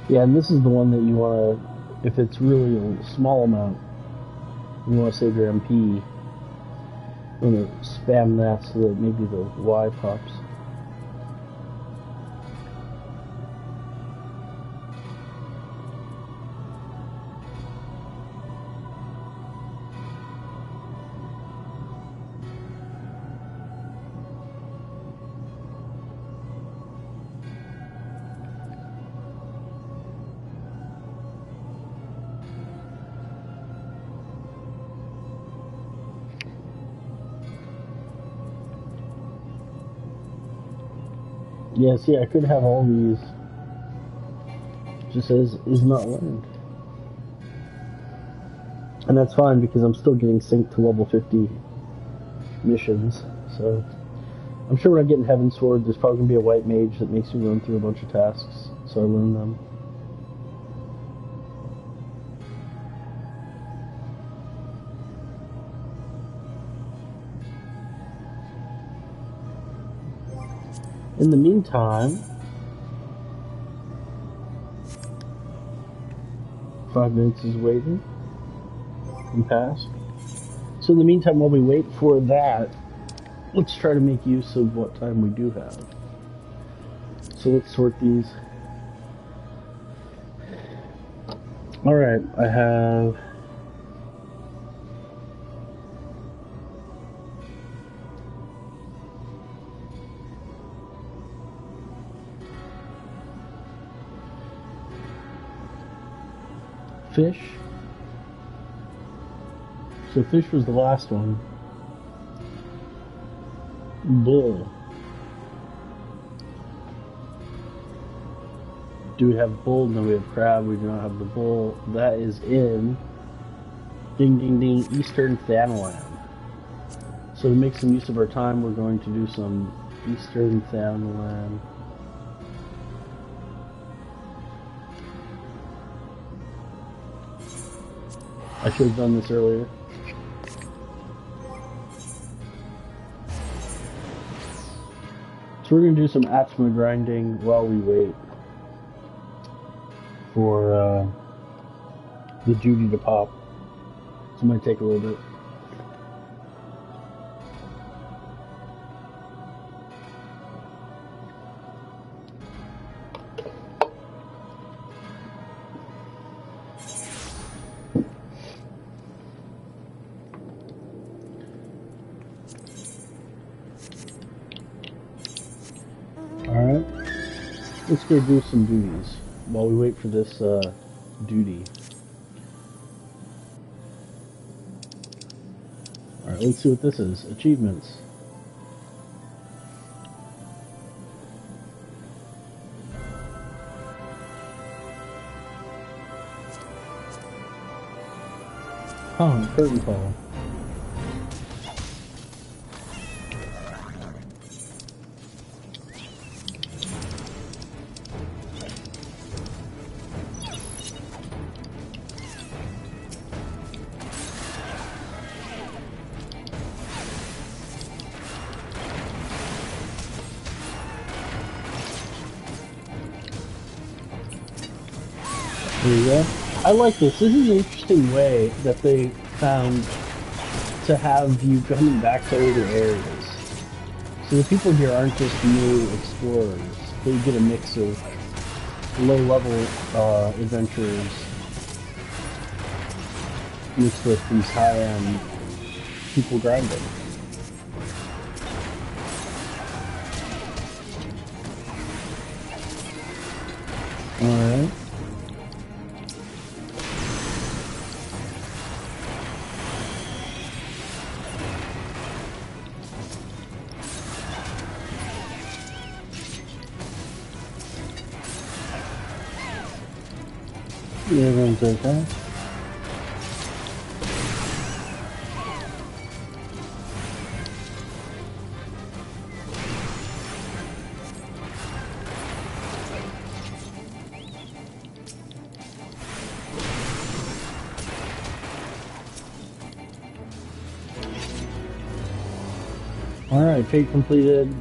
Speaker 1: Yeah, and this is the one that you want to, if it's really a small amount, you want to save your MP. You want to spam that so that maybe the Y pops. Yeah, see, I could have all these. Just says is not learned. And that's fine because I'm still getting synced to level 50 missions. So I'm sure when I get in Heaven's Sword, there's probably going to be a white mage that makes me run through a bunch of tasks. So I learn them. In the meantime, 5 minutes is waiting and past. So in the meantime, while we wait for that, let's try to make use of what time we do have. So let's sort these. Alright, I have... fish. So fish was the last one. Bull. Do we have bull? No, we have crab. We do not have the bull. That is in ding ding ding Eastern Thanalan. So to make some use of our time, we're going to do some Eastern Thanalan. I should have done this earlier. So we're going to do some Atma grinding while we wait for the duty to pop. So it might take a little bit. Alright, let's go do some duties while we wait for this duty. Alright, let's see what this is. Achievements. Oh, curtain call. There you go. I like this. This is an interesting way that they found to have you coming back to older areas. So the people here aren't just new explorers. They get a mix of low-level adventurers mixed with these high-end people grinding. Alright. Yeah, everyone's okay. Alright, fate completed.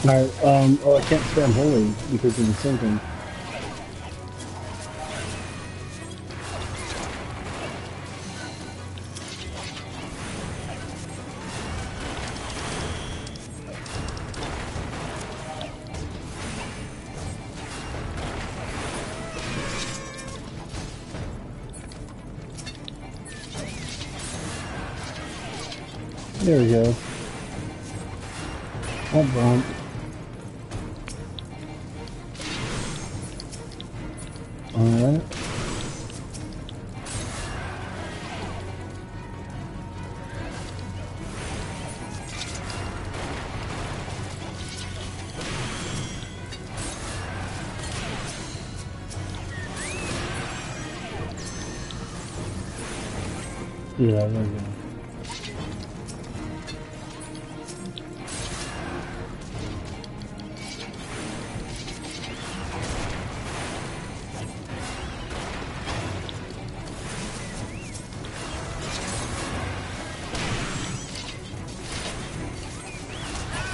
Speaker 1: Alright, oh, I can't spam holy because of the sinking. There we go. Bump bump. Alright. Yeah, there we go.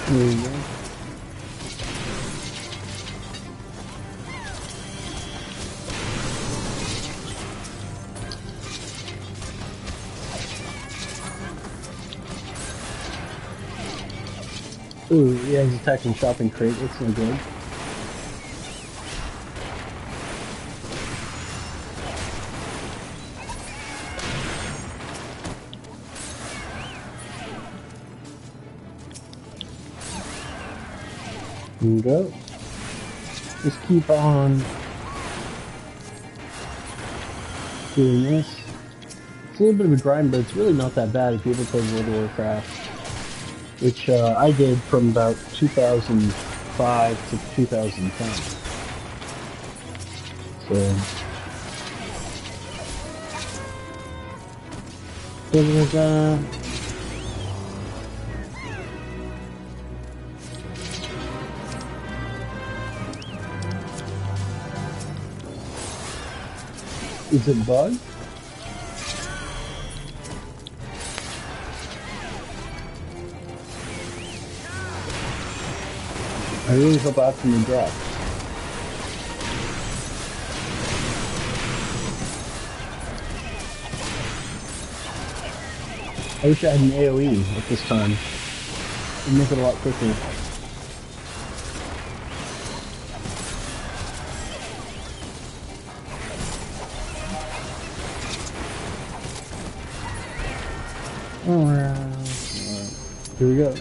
Speaker 1: There we go. Ooh, yeah, he's attacking shopping crate. That's no good. Here we go. Just keep on doing this. It's a little bit of a grind, but it's really not that bad if you ever played World of Warcraft. Which I did from about 2005 to 2010. So, is it bugged? I really hope I can drop. I wish I had an AoE at this time. It'd make it a lot quicker. Alright. Here we go.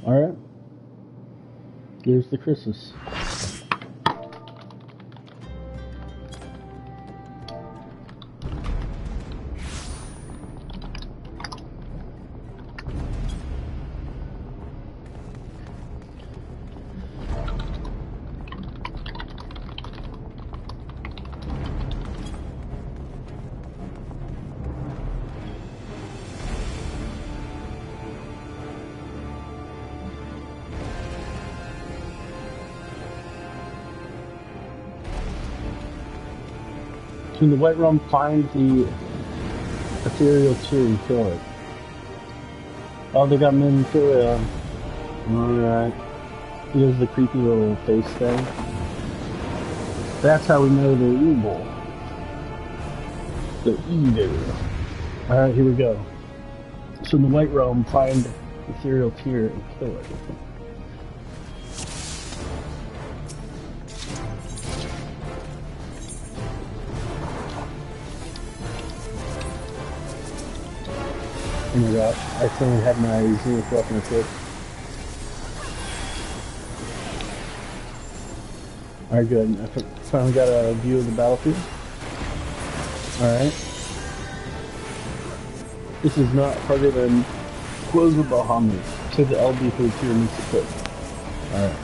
Speaker 1: Alright. Here's the Christmas. In the White Realm, find the ethereal tier and kill it. Oh, they got Minfilia. Alright. He does the creepy little face thing. That's how we know they're evil. They're evil. Alright, here we go. So in the White Realm, find the ethereal tier and kill it. Oh my god, I accidentally had my Zenith weapon equipped. Alright, good. I finally got a view of the battlefield. Alright. This is not harder than Quoza Bahamut. So the LB for the pyramids equipped. Alright.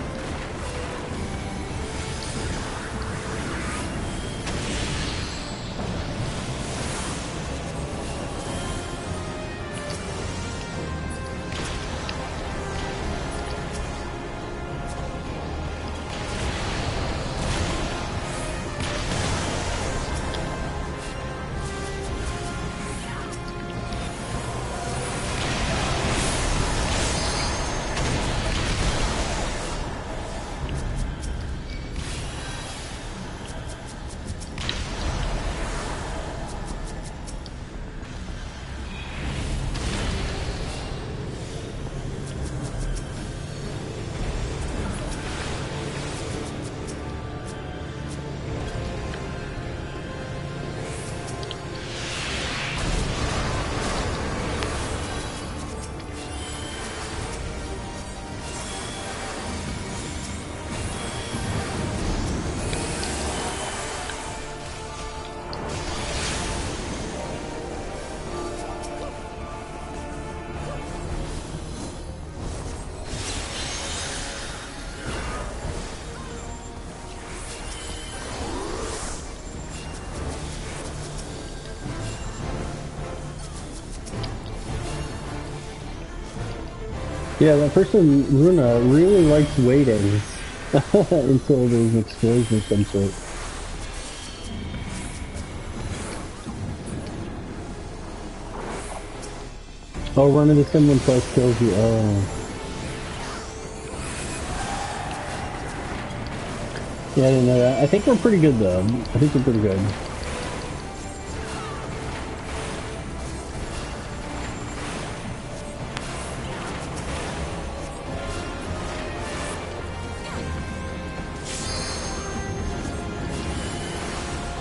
Speaker 1: Yeah, that person, Runa, really likes waiting until there's an explosion of some sort. Oh, run into someone plus kills you. Oh. Yeah, I didn't know that. I think we're pretty good, though. I think we're pretty good.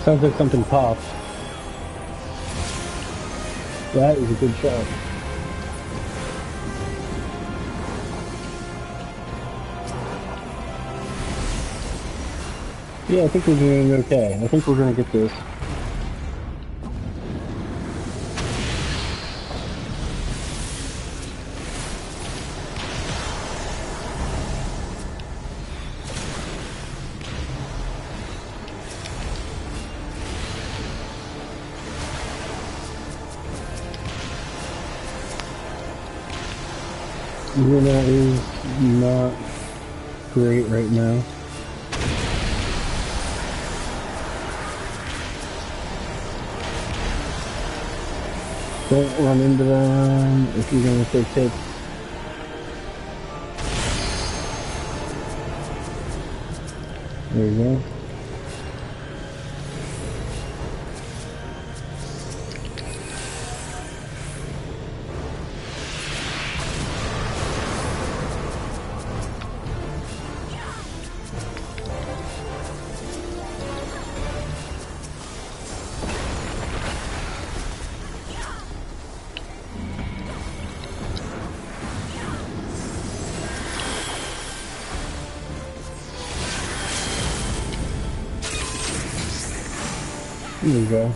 Speaker 1: Sounds like something popped. That is a good shot. Yeah, I think we're doing okay. I think we're gonna get this. Luna is not great right now. Don't run into them if you're gonna take hits. There you go. There you go.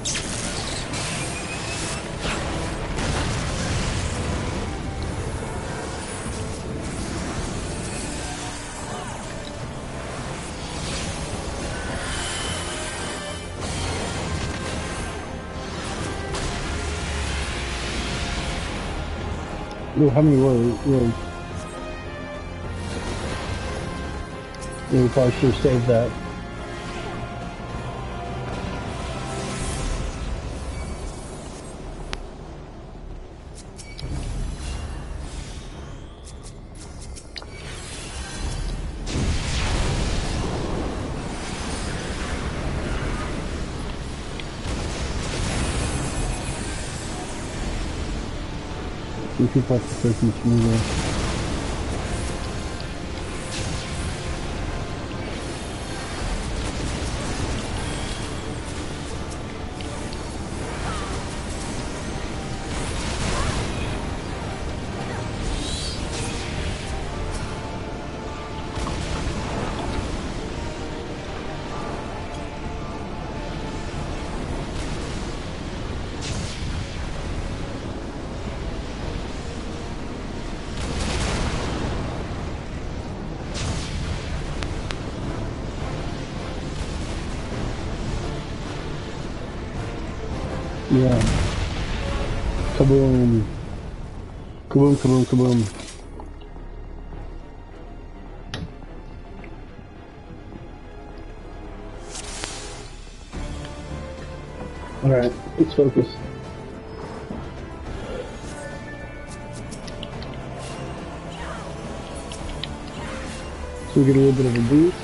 Speaker 1: Ooh, how many were? Yeah, we probably should have saved that. We should watch the person smoother. Yeah. Kaboom. Kaboom, kaboom, kaboom. Alright, let's focus. So we get a little bit of a boost.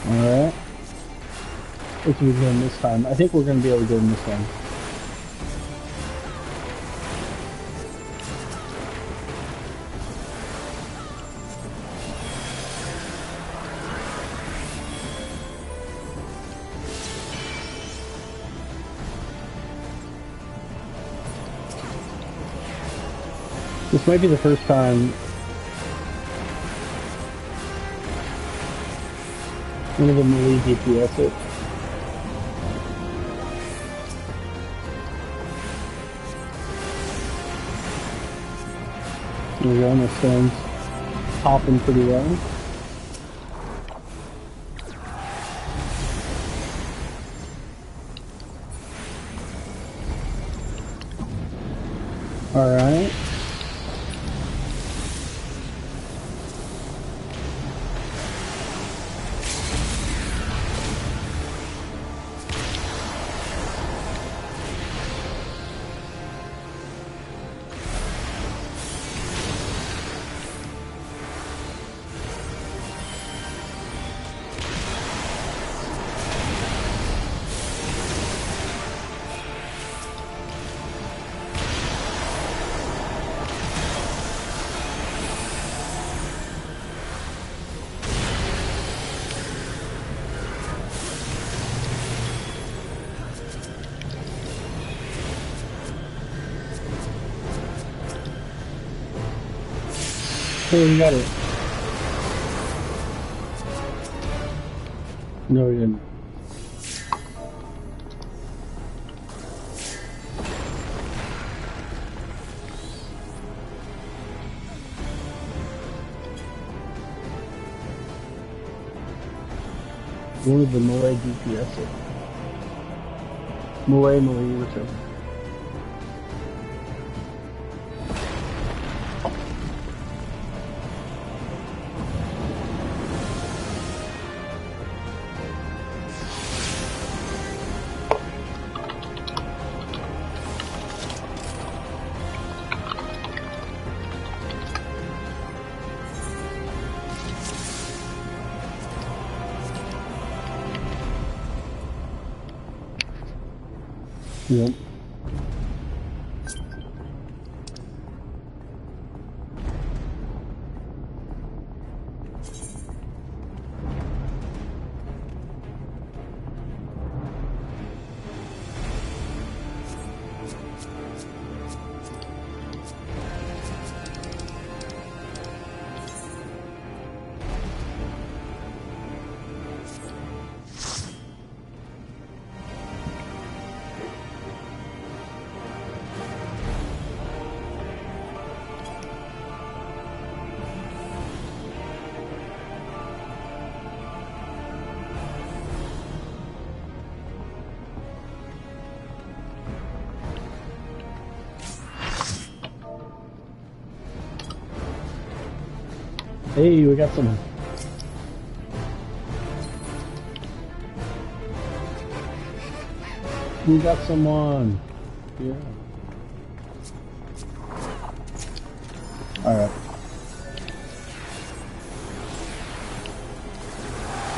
Speaker 1: Alright. If we get him this time. I think we're going to be able to get him this time. This might be the first time one of them will leave DPS it. There we go, my stone's popping pretty well. Alright. Oh, we got it. No, we didn't. One of the Malay DPS. Malay, whichever. Yep. Hey, we got some. We got someone. Yeah. Alright.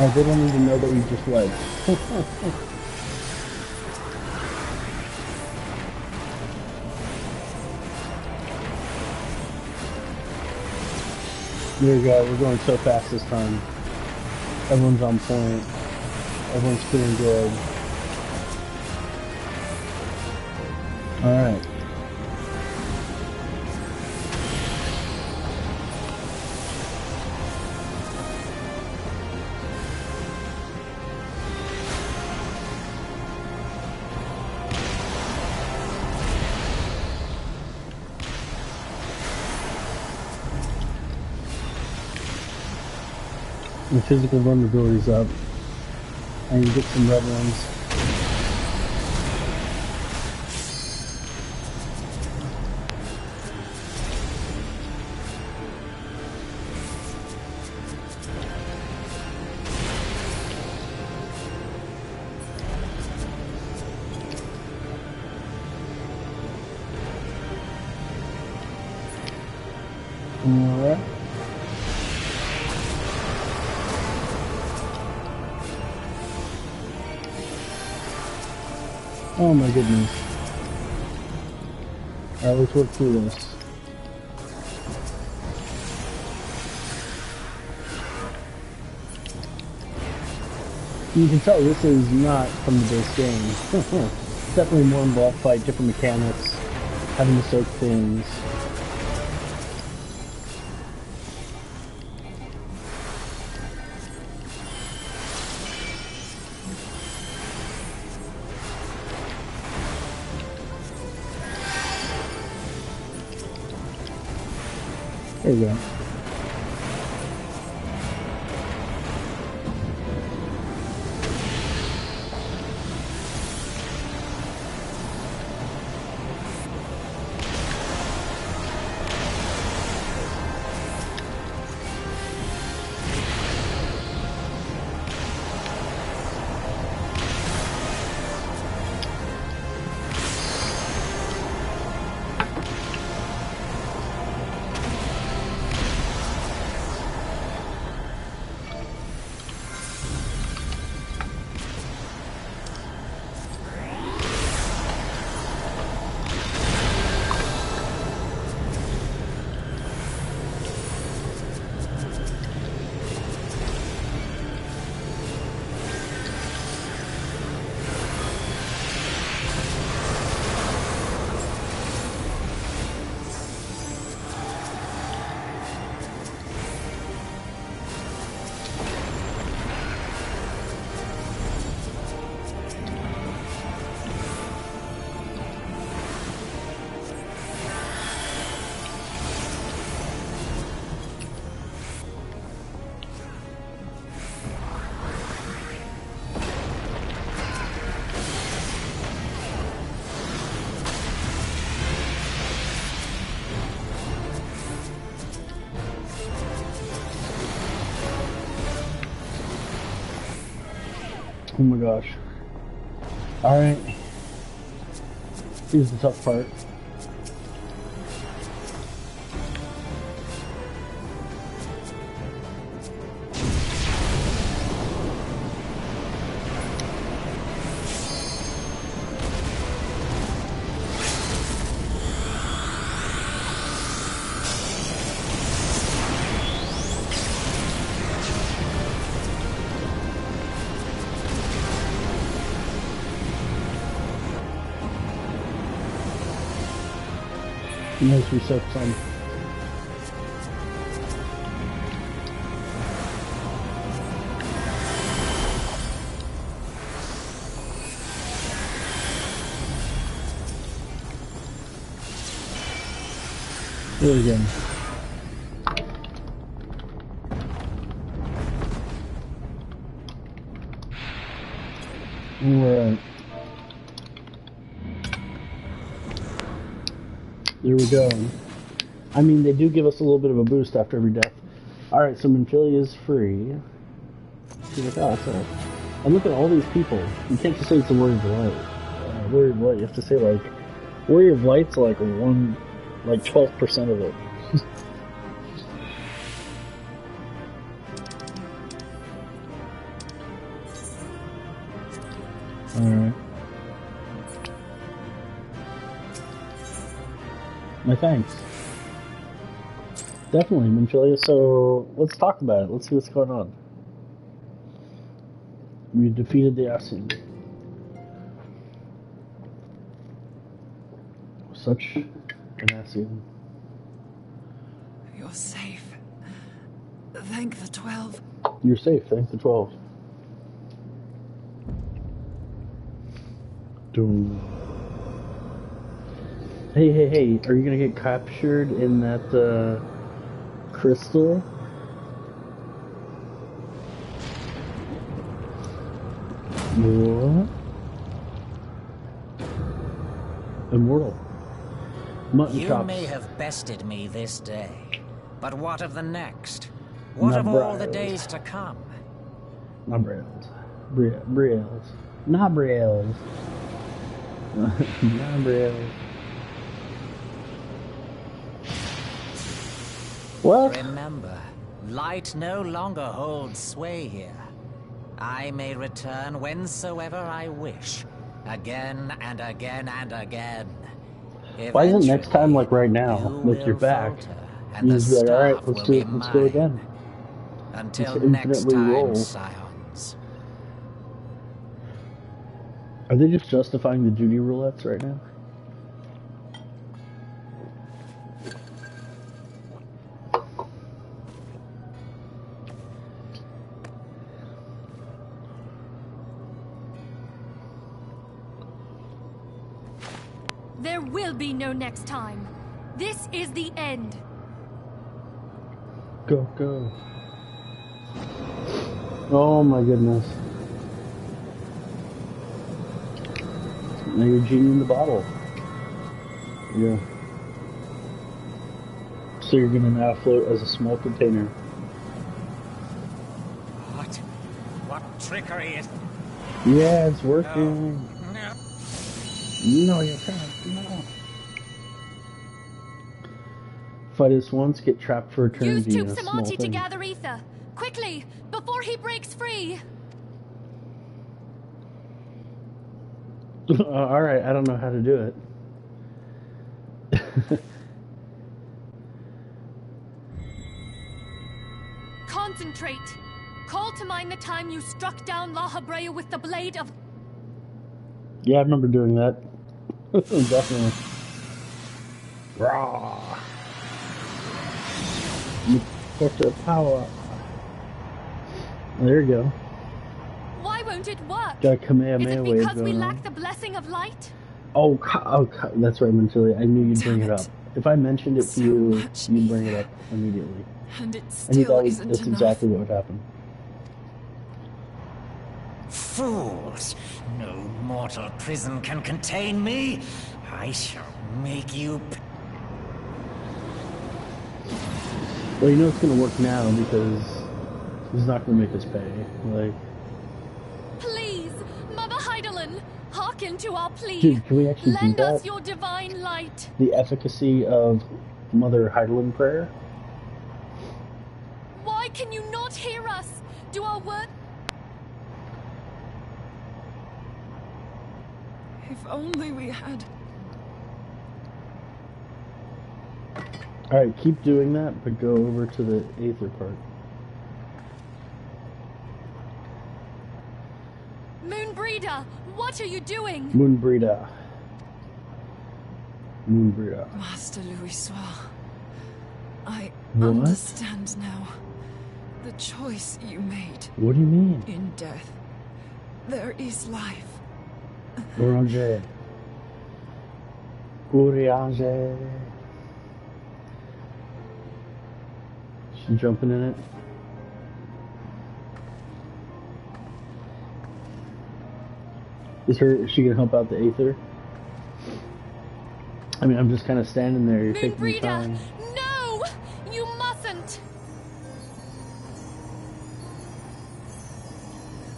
Speaker 1: Oh, they don't even know that we just led. There we go, we're going so fast this time. Everyone's on point. Everyone's feeling good. Alright. The physical vulnerability's up. I can get some red ones. Alright. Oh my goodness. Alright, let's work through this. You can tell this is not from the base game. It's definitely more involved fight, different mechanics, having to soak things. There you go. Oh my gosh. Alright. Here's the tough part. Nice reset some. Do it again. Alright. There we go. I mean, they do give us a little bit of a boost after every death. Alright, so Minfilia is free. She's like, oh, that's nice. And look at all these people. You can't just say it's a Warrior of Light. Warrior of Light, you have to say, like, Warrior of Light's like 12% of it. Alright. My thanks. Definitely, Minfilia, so let's talk about it. Let's see what's going on. We defeated the Ascian. Such an Ascian.
Speaker 4: You're safe. Thank the 12.
Speaker 1: You're safe, thank the 12. Doom. Hey, are you gonna get captured in that, crystal? What? Immortal. Mutton
Speaker 7: You
Speaker 1: chops.
Speaker 7: may have bested me this day, but what of the next? What of all the days to come?
Speaker 1: Nabriales. Nabriales. Nabriales. What?
Speaker 7: Remember, light no longer holds sway here. I may return whensoever I wish, Again and again and again.
Speaker 1: Why isn't next time like right
Speaker 7: Eventually,
Speaker 1: now?
Speaker 7: you
Speaker 1: Like you're
Speaker 7: will
Speaker 1: back.
Speaker 7: falter, and
Speaker 1: You
Speaker 7: the
Speaker 1: just be like, alright,
Speaker 7: staff
Speaker 1: let's
Speaker 7: will
Speaker 1: do
Speaker 7: be
Speaker 1: it. Let's go
Speaker 7: mine.
Speaker 1: again.
Speaker 7: Until
Speaker 1: Let's
Speaker 7: next
Speaker 1: infinitely
Speaker 7: time,
Speaker 1: roll.
Speaker 7: scions.
Speaker 1: Are they just justifying the duty roulettes right now?
Speaker 5: There will be no next time. This is the end.
Speaker 1: Go, go. Oh my goodness. Now you're genie in the bottle. Yeah. So you're gonna now float as a small container.
Speaker 7: What trickery is...
Speaker 1: Yeah, it's working.
Speaker 7: No.
Speaker 1: No, you can't. No. Fight us once, get trapped for
Speaker 5: Use
Speaker 1: eternity in
Speaker 5: Tube
Speaker 1: a small
Speaker 5: Samati to
Speaker 1: thing.
Speaker 5: gather ether. Quickly, before he breaks free.
Speaker 1: Alright, I don't know how to do it.
Speaker 5: Concentrate. Call to mind the time you struck down La Habrea with the blade of...
Speaker 1: Yeah, I remember doing that. Definitely. Raw. You put the power. There you go.
Speaker 5: Why won't it work?
Speaker 1: Got a
Speaker 5: Is
Speaker 1: Kamehameha
Speaker 5: it
Speaker 1: wave
Speaker 5: because we
Speaker 1: going
Speaker 5: lack
Speaker 1: on.
Speaker 5: the blessing of light?
Speaker 1: Oh, that's right, Mentally. I knew you'd bring it
Speaker 4: Damn
Speaker 1: up.
Speaker 4: it.
Speaker 1: If I mentioned it to
Speaker 4: So
Speaker 1: you,
Speaker 4: much
Speaker 1: you'd bring it
Speaker 4: ether.
Speaker 1: up immediately.
Speaker 4: And it
Speaker 1: I knew
Speaker 4: still isn't
Speaker 1: that's
Speaker 4: enough.
Speaker 1: exactly what would happen.
Speaker 7: Fools! No mortal prison can contain me. I shall make you...
Speaker 1: Well, you know it's gonna work now because he's not gonna make us pay. Like,
Speaker 5: Please, Mother Heidelin, hearken to our plea.
Speaker 1: dude, can we actually
Speaker 5: Lend
Speaker 1: do
Speaker 5: us
Speaker 1: that?
Speaker 5: your divine light.
Speaker 1: The efficacy of Mother Heidelin prayer?
Speaker 5: Why can you not hear us? Do our word...
Speaker 4: If only we had...
Speaker 1: Alright, keep doing that, but go over to the Aether part.
Speaker 5: Moonbreeder, what are you doing?
Speaker 1: Moonbreeder. Moonbreeder.
Speaker 4: Master Louis Soir, I
Speaker 1: What?
Speaker 4: understand now. The choice you made
Speaker 1: What do you mean?
Speaker 4: in death. There is life.
Speaker 1: Orange. Orange. She jumping in it. Is she gonna help out the Aether? I mean, I'm just kind of standing there. You're taking your
Speaker 5: Moonbreeder,
Speaker 1: time.
Speaker 5: no! You mustn't!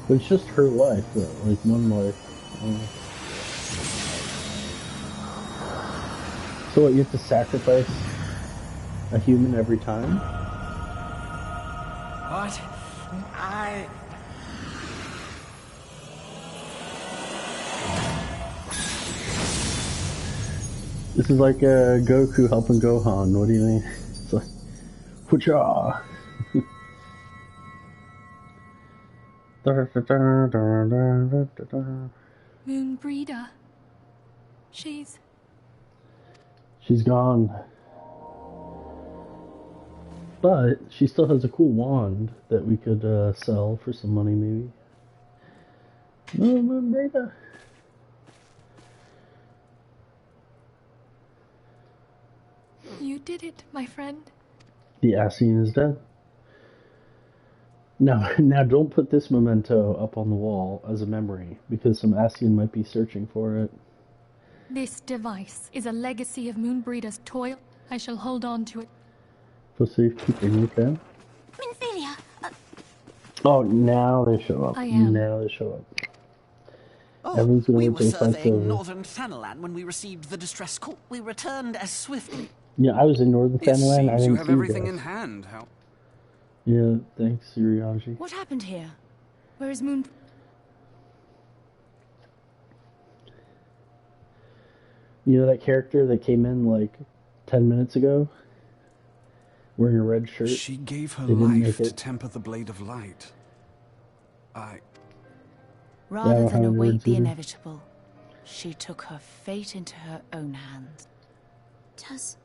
Speaker 1: But it's just her life, though. Like, one life. So what, you have to sacrifice a human every time?
Speaker 7: What?
Speaker 1: This is like Goku helping Gohan. What do you mean? It's like, whatcha?
Speaker 5: Moonbreeder. She's
Speaker 1: gone. But she still has a cool wand that we could sell for some money, maybe. No, Moonbreeder.
Speaker 5: You did it, my friend.
Speaker 1: The Ascian is dead. Now don't put this memento up on the wall as a memory, because some Ascian might be searching for it.
Speaker 5: This device is a legacy of Moonbreeder's toil. I shall hold on to it.
Speaker 1: For safekeeping, okay?
Speaker 8: Minfilia,
Speaker 1: Oh, now they show up.
Speaker 5: I am.
Speaker 1: Now they show up.
Speaker 6: Oh,
Speaker 1: Everyone's gonna
Speaker 6: we
Speaker 1: wait
Speaker 6: were
Speaker 1: till the fight's
Speaker 6: surveying
Speaker 1: over.
Speaker 6: northern Thanalan when we received the distress call. We returned as swiftly.
Speaker 1: Yeah, I was in Northern
Speaker 10: It
Speaker 1: Thanalan. I
Speaker 10: seems
Speaker 1: didn't
Speaker 10: you have
Speaker 1: see
Speaker 10: everything
Speaker 1: guys.
Speaker 10: in hand. How?
Speaker 1: Yeah, thanks, Uriaji.
Speaker 9: What happened here? Where is Moon...
Speaker 1: You know that character that came in like 10 minutes ago? Wearing a red shirt?
Speaker 10: She gave her
Speaker 1: They didn't
Speaker 10: life
Speaker 1: make
Speaker 10: to
Speaker 1: it.
Speaker 10: temper the blade of light.
Speaker 9: Rather than await the
Speaker 1: either.
Speaker 9: inevitable, she took her fate into her own hands.
Speaker 8: Does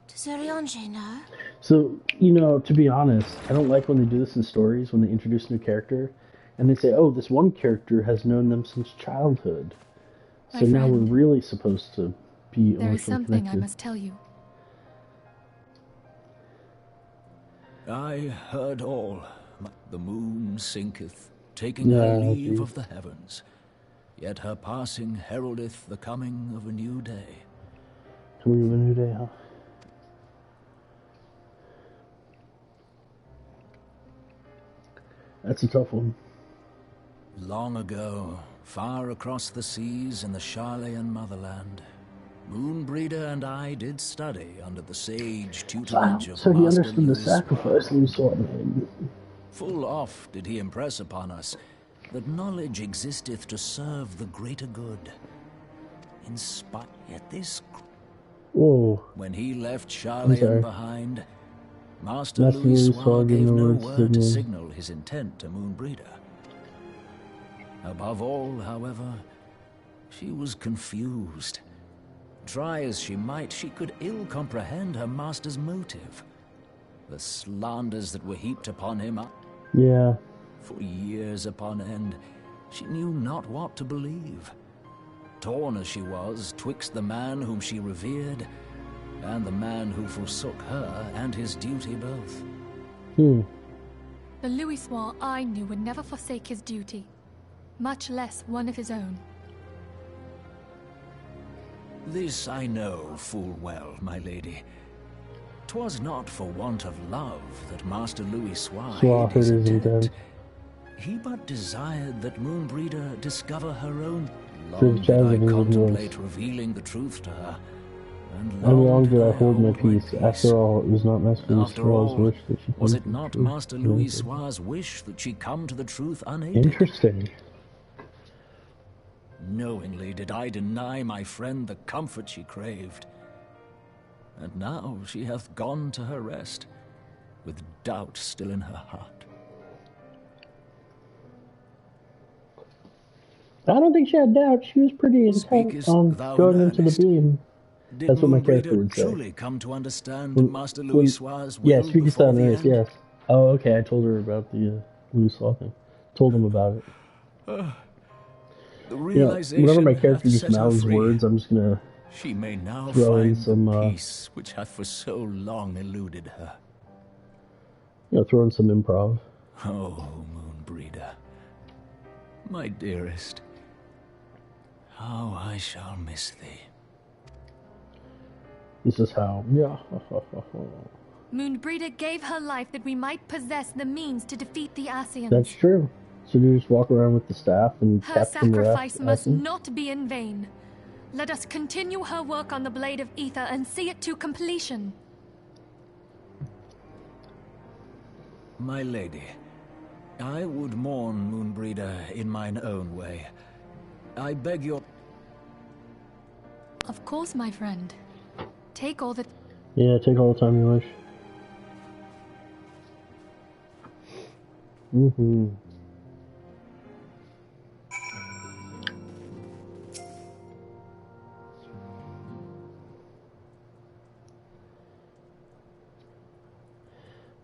Speaker 8: Urianger know?
Speaker 1: So, you know, to be honest, I don't like when they do this in stories, when they introduce a new character, and they say, oh, this one character has known them since childhood. So
Speaker 5: My
Speaker 1: now
Speaker 5: friend,
Speaker 1: we're really supposed to be
Speaker 5: there is
Speaker 1: emotionally
Speaker 5: something
Speaker 1: connected.
Speaker 5: I must tell you.
Speaker 11: I heard all. The moon sinketh, taking her leave of the heavens. Yet her passing heraldeth the coming of a new day.
Speaker 1: Coming of a new day, huh? That's a tough one.
Speaker 11: Long ago, far across the seas in the Charlean motherland, Moonbreeder and I did study under the sage tutelage of
Speaker 1: So he
Speaker 11: Master
Speaker 1: understood the
Speaker 11: Louis.
Speaker 1: sacrifice that we saw in him.
Speaker 11: Full oft did he impress upon us that knowledge existeth to serve the greater good. In spite yet this...
Speaker 1: Whoa.
Speaker 11: When he left Charlean behind, Master
Speaker 1: Master
Speaker 11: Louis
Speaker 1: Louis
Speaker 11: gave no
Speaker 1: word
Speaker 11: word to
Speaker 1: signal.
Speaker 11: signal his intent to Moonbreeder. Above all, however, she was confused. Try as she might, she could ill comprehend her master's motive. The slanders that were heaped upon him
Speaker 1: Yeah.
Speaker 11: for years upon end, she knew not what to believe. Torn as she was twixt the man whom she revered and the man who forsook her and his duty both.
Speaker 5: The Louisois I knew would never forsake his duty, much less one of his own.
Speaker 11: This I know full well, my lady. 'Twas not for want of love that Master Louis hid his intent. He but desired that Moonbreeder discover her own. Long did I contemplate revealing the truth to her, and
Speaker 1: long did I hold my peace. After all, it was not Master Louis' wish that she come
Speaker 11: was
Speaker 1: to
Speaker 11: it
Speaker 1: the
Speaker 11: not
Speaker 1: truth.
Speaker 11: Master Louis' wish that she come to the truth unaided?
Speaker 1: Interesting.
Speaker 11: Knowingly did I deny my friend the comfort she craved. And now she hath gone to her rest, with doubt still in her heart.
Speaker 1: I don't think she had doubt. She was pretty intent on going into the beam. That's what my character would say.
Speaker 11: Truly come to understand Master Louis' will
Speaker 1: yes, speaking
Speaker 11: before
Speaker 1: on
Speaker 11: the
Speaker 1: this,
Speaker 11: end?
Speaker 1: yes. Oh, okay, I told her about the Louis thing. Told him about it.
Speaker 11: The realization
Speaker 1: whenever my character
Speaker 11: hath
Speaker 1: just
Speaker 11: set her
Speaker 1: mouths
Speaker 11: free.
Speaker 1: words, I'm just gonna
Speaker 11: She may now
Speaker 1: throw in
Speaker 11: find
Speaker 1: some,
Speaker 11: the peace which hath for so long eluded her.
Speaker 1: throw in some improv.
Speaker 11: Oh, Moonbreeder, my dearest, how I shall miss thee.
Speaker 1: This is how. Yeah.
Speaker 5: Moonbreeder gave her life that we might possess the means to defeat the Ascians.
Speaker 1: That's true. So you just walk around with the staff and
Speaker 5: Her
Speaker 1: capture the
Speaker 5: sacrifice must
Speaker 1: Ascians?
Speaker 5: not be in vain. Let us continue her work on the Blade of Ether and see it to completion.
Speaker 11: My lady, I would mourn Moonbreeder in mine own way. I beg your...
Speaker 5: Of course, my friend. Take all the...
Speaker 1: Yeah, take all the time you wish. Mm-hmm.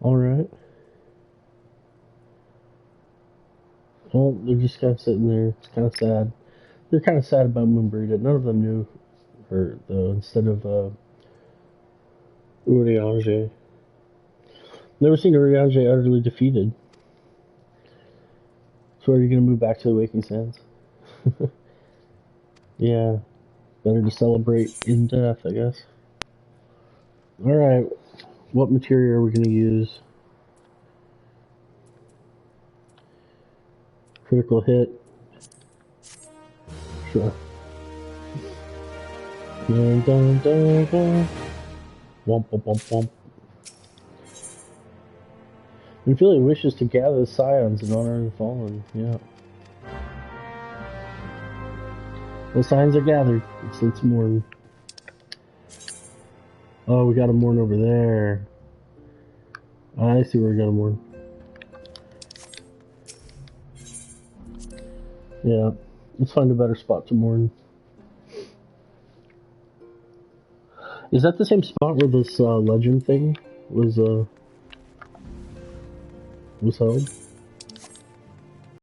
Speaker 1: Alright. Well, they're just kind of sitting there. It's kind of sad. They're kind of sad about Moonbreeder. None of them knew her, though, instead of Urianger. Never seen Urianger utterly defeated. So are you going to move back to the Waking Sands? Yeah. Better to celebrate in death, I guess. Alright. What material are we going to use? Critical hit. Sure. Dun, dun, dun, dun. Womp, womp, womp, womp. Infinity wishes to gather the scions in honor of the fallen. Yeah. The signs are gathered. It's mourn. Oh, we got a mourn over there. I see where we got a mourn. Yeah, let's find a better spot to mourn. Is that the same spot where this legend thing was held?